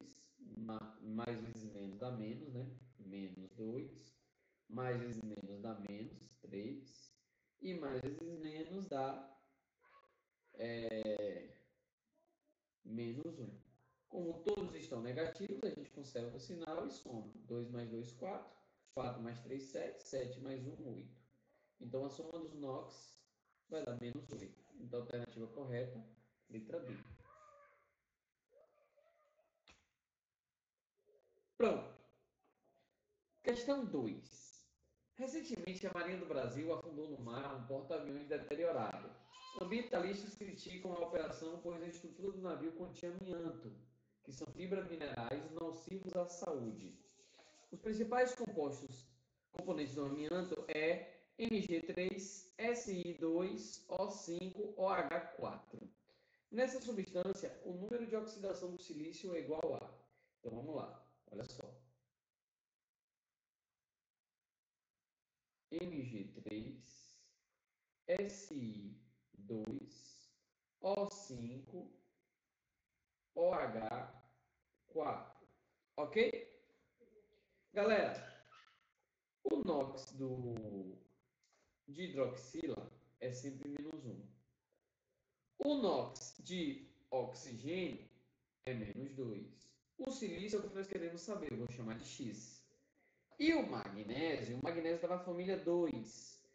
mais vezes menos dá menos, né? Menos 2, mais vezes menos dá menos 3, e mais vezes menos dá menos 1. Como todos estão negativos, a gente conserva o sinal e soma. 2 mais 2, 4. 4 mais 3, 7. 7 mais 1, 8. Então, a soma dos NOx vai dar menos 8. Então, a alternativa correta, letra B. Pronto. Questão 2. Recentemente, a Marinha do Brasil afundou no mar um porta-aviões deteriorado. Ambientalistas criticam a operação, pois a estrutura do navio continha amianto, que são fibras minerais nocivos à saúde. Os principais componentes do amianto é Mg3, Si2, O5, OH4. Nessa substância, o número de oxidação do silício é igual a... Então, vamos lá. Olha só. Mg3, Si2, O5, OH4. Ok? Galera, o NOx de hidroxila é sempre -1. O NOx de oxigênio é -2. O silício é o que nós queremos saber, eu vou chamar de X. E o magnésio está na família 2.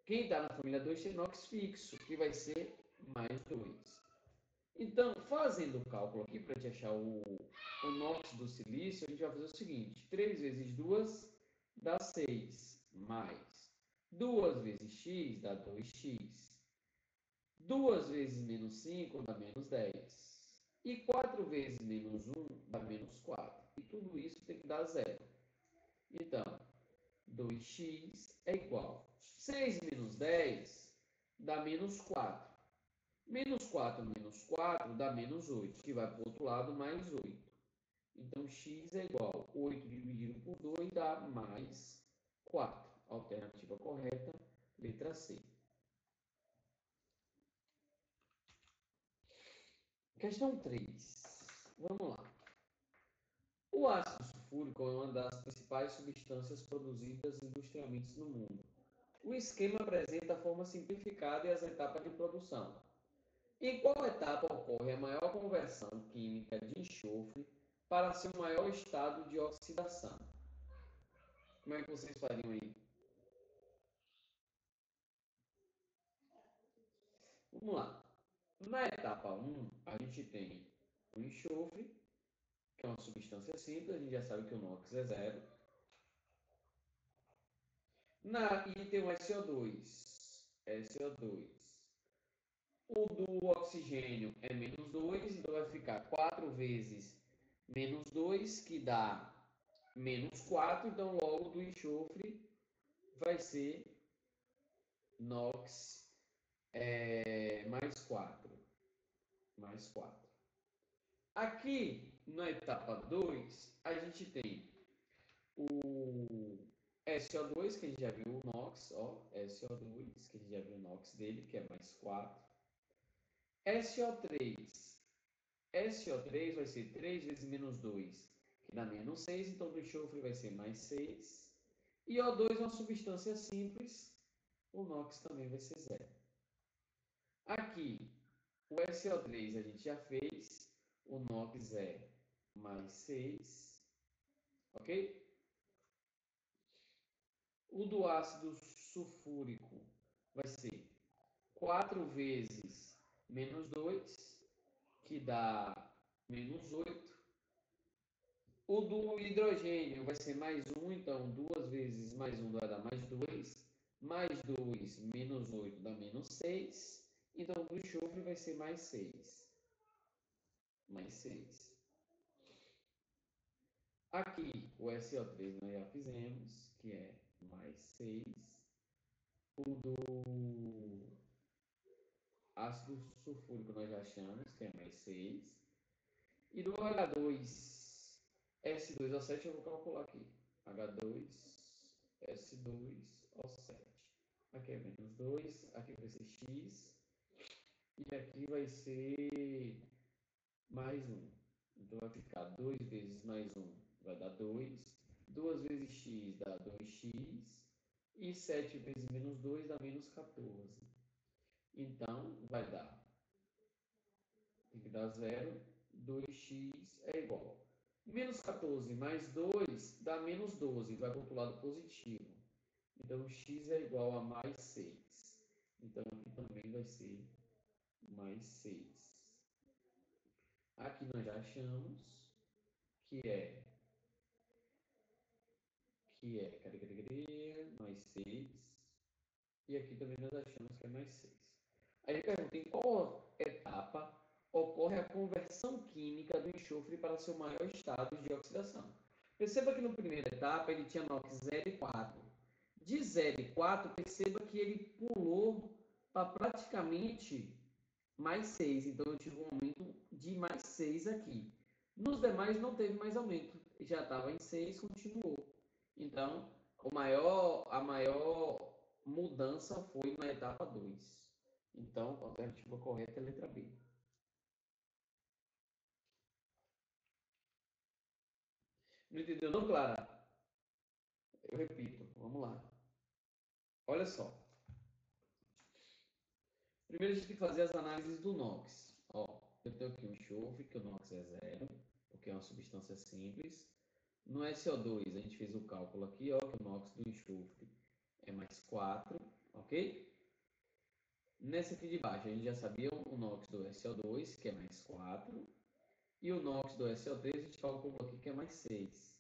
Quem está na família 2 tem NOx fixo, que vai ser +2. Então, fazendo o cálculo aqui para a gente achar o NOx do silício, a gente vai fazer o seguinte: 3 vezes 2 dá 6, mais 2 vezes x dá 2x. 2 vezes -5 dá -10. E 4 vezes -1 dá -4. E tudo isso tem que dar 0. Então, 2x é igual. 6 menos 10 dá -4. -4 menos 4 dá -8, que vai para o outro lado, mais 8. Então, x é igual. 8 dividido por 2 dá mais 4. Alternativa correta, letra C. Questão 3. Vamos lá. O ácido sulfúrico é uma das principais substâncias produzidas industrialmente no mundo. O esquema apresenta a forma simplificada e as etapas de produção. Em qual etapa ocorre a maior conversão química de enxofre para seu maior estado de oxidação? Como é que vocês fariam aí? Vamos lá. Na etapa 1, a gente tem o enxofre, que é uma substância simples, a gente já sabe que o NOx é 0. E tem o SO2. SO2. O do oxigênio é -2, então vai ficar 4 vezes -2, que dá -4. Então, logo do enxofre vai ser NOx mais 4. Mais 4. Aqui, na etapa 2, a gente tem o SO2, que a gente já viu o NOx, ó, SO2, que a gente já viu o NOx dele, que é mais 4. SO3. SO3 vai ser 3 vezes -2, que dá -6, então do enxofre vai ser mais 6. E O2 é uma substância simples, o NOx também vai ser 0. Aqui, o SO3 a gente já fez, o NOx é mais 6, ok? O do ácido sulfúrico vai ser 4 vezes -2, que dá -8. O do hidrogênio vai ser mais 1, então 2 vezes mais 1 vai dar mais 2. Mais 2 menos 8 dá -6. Então, do enxofre vai ser mais 6. Mais 6. Aqui, o SO3 nós já fizemos, que é mais 6. O do ácido sulfúrico nós já achamos, que é mais 6. E do H2, S2O7, eu vou calcular aqui. H2, S2O7. Aqui é -2, aqui vai ser X. E aqui vai ser mais 1. Então vai ficar 2 vezes mais 1 vai dar 2. 2 vezes x dá 2x. E 7 vezes -2 dá -14. Então vai dar. Tem que dar 0. 2x é igual. -14 mais 2 dá -12. Vai para o outro lado positivo. Então x é igual a mais 6. Então aqui também vai ser mais 6. Aqui nós já achamos que é mais 6. E aqui também nós achamos que é mais 6. Aí ele pergunta em qual etapa ocorre a conversão química do enxofre para seu maior estado de oxidação. Perceba que na primeira etapa ele tinha NOx 0 e 4. De 0 e 4, perceba que ele pulou para praticamente mais 6. Então eu tive um aumento de mais 6 aqui. Nos demais não teve mais aumento. Já estava em 6, continuou. Então, a maior mudança foi na etapa 2. Então, a alternativa correta é a letra B. Não entendeu não, Clara? Eu repito, vamos lá. Olha só. Primeiro a gente tem que fazer as análises do NOx. Ó, eu tenho aqui o enxofre, que o NOx é 0, porque é uma substância simples. No SO2, a gente fez o cálculo aqui, ó, que o NOx do enxofre é mais 4, ok? Nessa aqui de baixo, a gente já sabia o NOx do SO2, que é mais 4. E o NOx do SO3, a gente calculou aqui que é mais 6.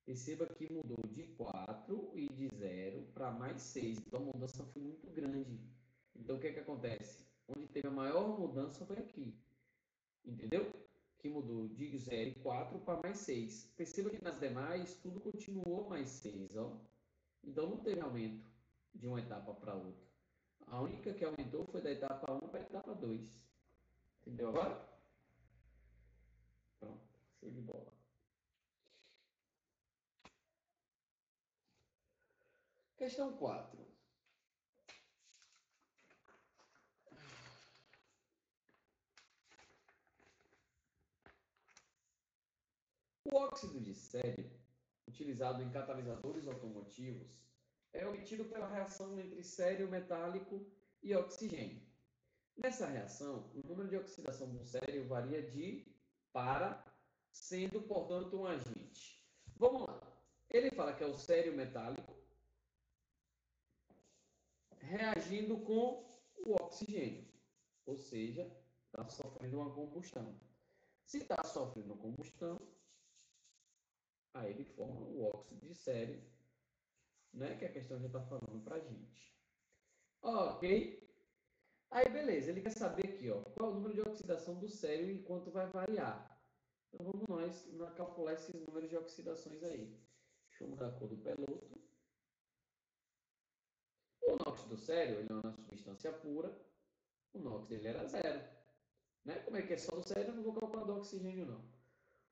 Perceba que mudou de 4 e de 0 para mais 6. Então, a mudança foi muito grande. Então, o que é que acontece? Onde teve a maior mudança foi aqui. Entendeu? Que mudou de 0 e 4 para mais 6. Perceba que nas demais, tudo continuou mais 6. Ó. Então, não teve aumento de uma etapa para outra. A única que aumentou foi da etapa 1 para a etapa 2. Entendeu agora? Pronto. Show de bola. Questão 4. O óxido de sério, utilizado em catalisadores automotivos, é obtido pela reação entre sério metálico e oxigênio. Nessa reação, o número de oxidação do sério varia de para, sendo, portanto, um agente. Vamos lá. Ele fala que é o sério metálico reagindo com o oxigênio, ou seja, está sofrendo uma combustão. Se está sofrendo combustão, aí ele forma o óxido de sério, né, que a questão já está falando para a gente. Ok? Aí, beleza, ele quer saber aqui, ó, qual é o número de oxidação do sério e quanto vai variar. Então, vamos nós calcular esses números de oxidações aí. Deixa eu mudar a cor do peloto. O NOx do sério, ele é uma substância pura, o NOx dele era 0. Né? Como é que é só do sério, eu não vou calcular do oxigênio, não.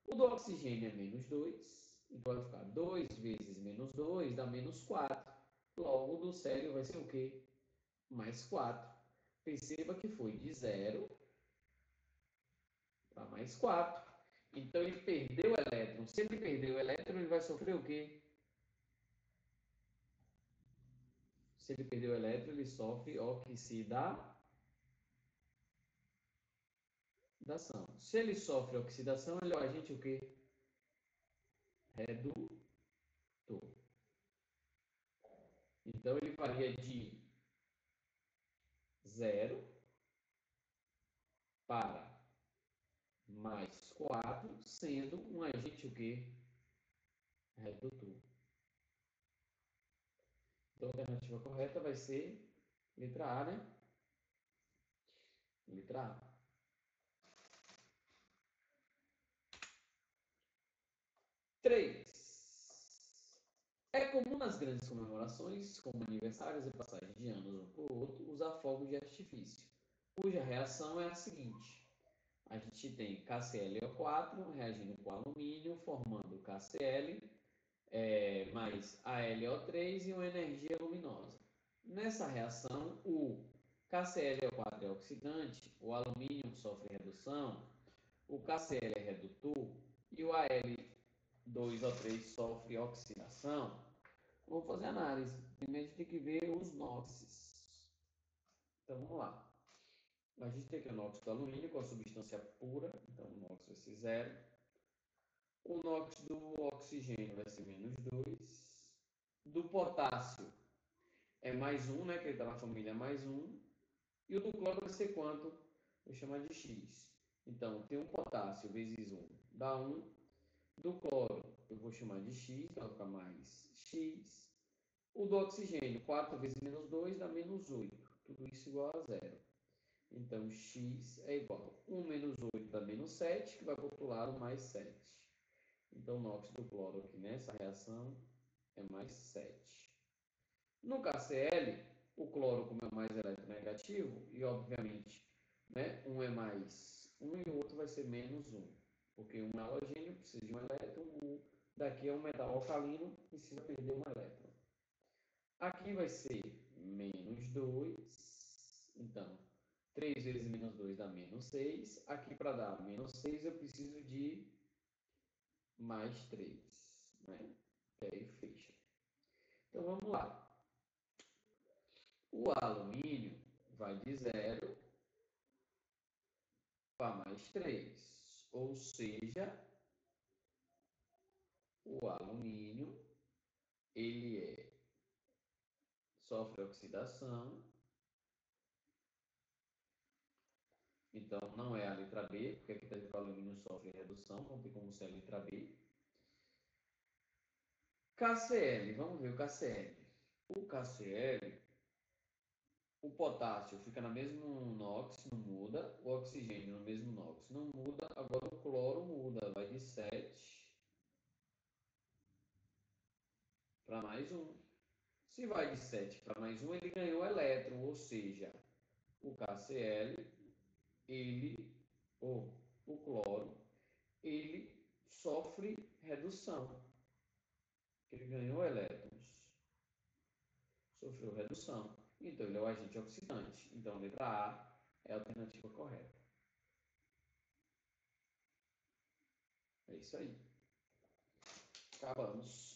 O do oxigênio é menos 2, então vai ficar 2 vezes menos 2 dá menos 4. Logo, do sério vai ser o quê? Mais 4. Perceba que foi de 0 para mais 4. Então, ele perdeu o elétron. Se ele perdeu o elétron, ele vai sofrer o quê? Se ele perdeu o elétron, ele sofre oxidação. Se ele sofre oxidação, ele é o agente o quê? Redutor. Então, ele varia de 0 para mais 4, sendo um agente o quê? Redutor. Então, a alternativa correta vai ser letra A, né? Letra A. 3. É comum nas grandes comemorações, como aniversários e passagens de anos um para o outro, usar fogos de artifício, cuja reação é a seguinte. A gente tem KClO4 reagindo com alumínio, formando KCl, mais AlO3 e uma energia luminosa. Nessa reação, o KClO4 é oxidante, o alumínio sofre redução, o KCl é redutor e o Al2O3 sofre oxidação. Vamos fazer análise. Primeiro a gente tem que ver os NOxes. Então vamos lá. A gente tem aqui o NOx do alumínio com a substância pura, então o NOx vai ser 0. O NOx do oxigênio vai ser menos 2. Do potássio é mais 1, né? Que ele está na família mais 1. E o do cloro vai ser quanto? Vou chamar de X. Então, tem um potássio vezes 1 dá 1. Do cloro, eu vou chamar de X, vai ficar mais X. O do oxigênio, 4 vezes menos 2 dá menos 8. Tudo isso igual a 0. Então, x é igual a 1 menos 8 dá menos 7, que vai para o outro lado mais 7. Então, o NOx do cloro aqui nessa reação é mais 7. No KCl, o cloro, como é o mais eletronegativo, e obviamente, né, um é mais 1 e o outro vai ser menos 1. Porque um é halogênio, precisa de um elétron, o daqui é um metal alcalino, precisa perder um elétron. Aqui vai ser menos 2. Então, 3 vezes menos 2 dá menos 6. Aqui, para dar menos 6, eu preciso de mais 3. Né? E aí fecha. Então, vamos lá. O alumínio vai de 0 para mais 3. Ou seja, o alumínio ele sofre oxidação. Então, não é a letra B, porque aqui está dizendo que o alumínio sofre redução, não tem como ser a letra B. KCl, vamos ver o KCl. O KCl, o potássio fica no mesmo NOx, não muda. O oxigênio no mesmo NOx, não muda. Agora o cloro muda, vai de 7 para mais 1. Se vai de 7 para mais 1, ele ganhou elétron, ou seja, o KCl, o cloro, ele sofre redução. Ele ganhou elétrons, sofreu redução. Então, ele é o agente oxidante. Então, a letra A é a alternativa correta. É isso aí. Acabamos.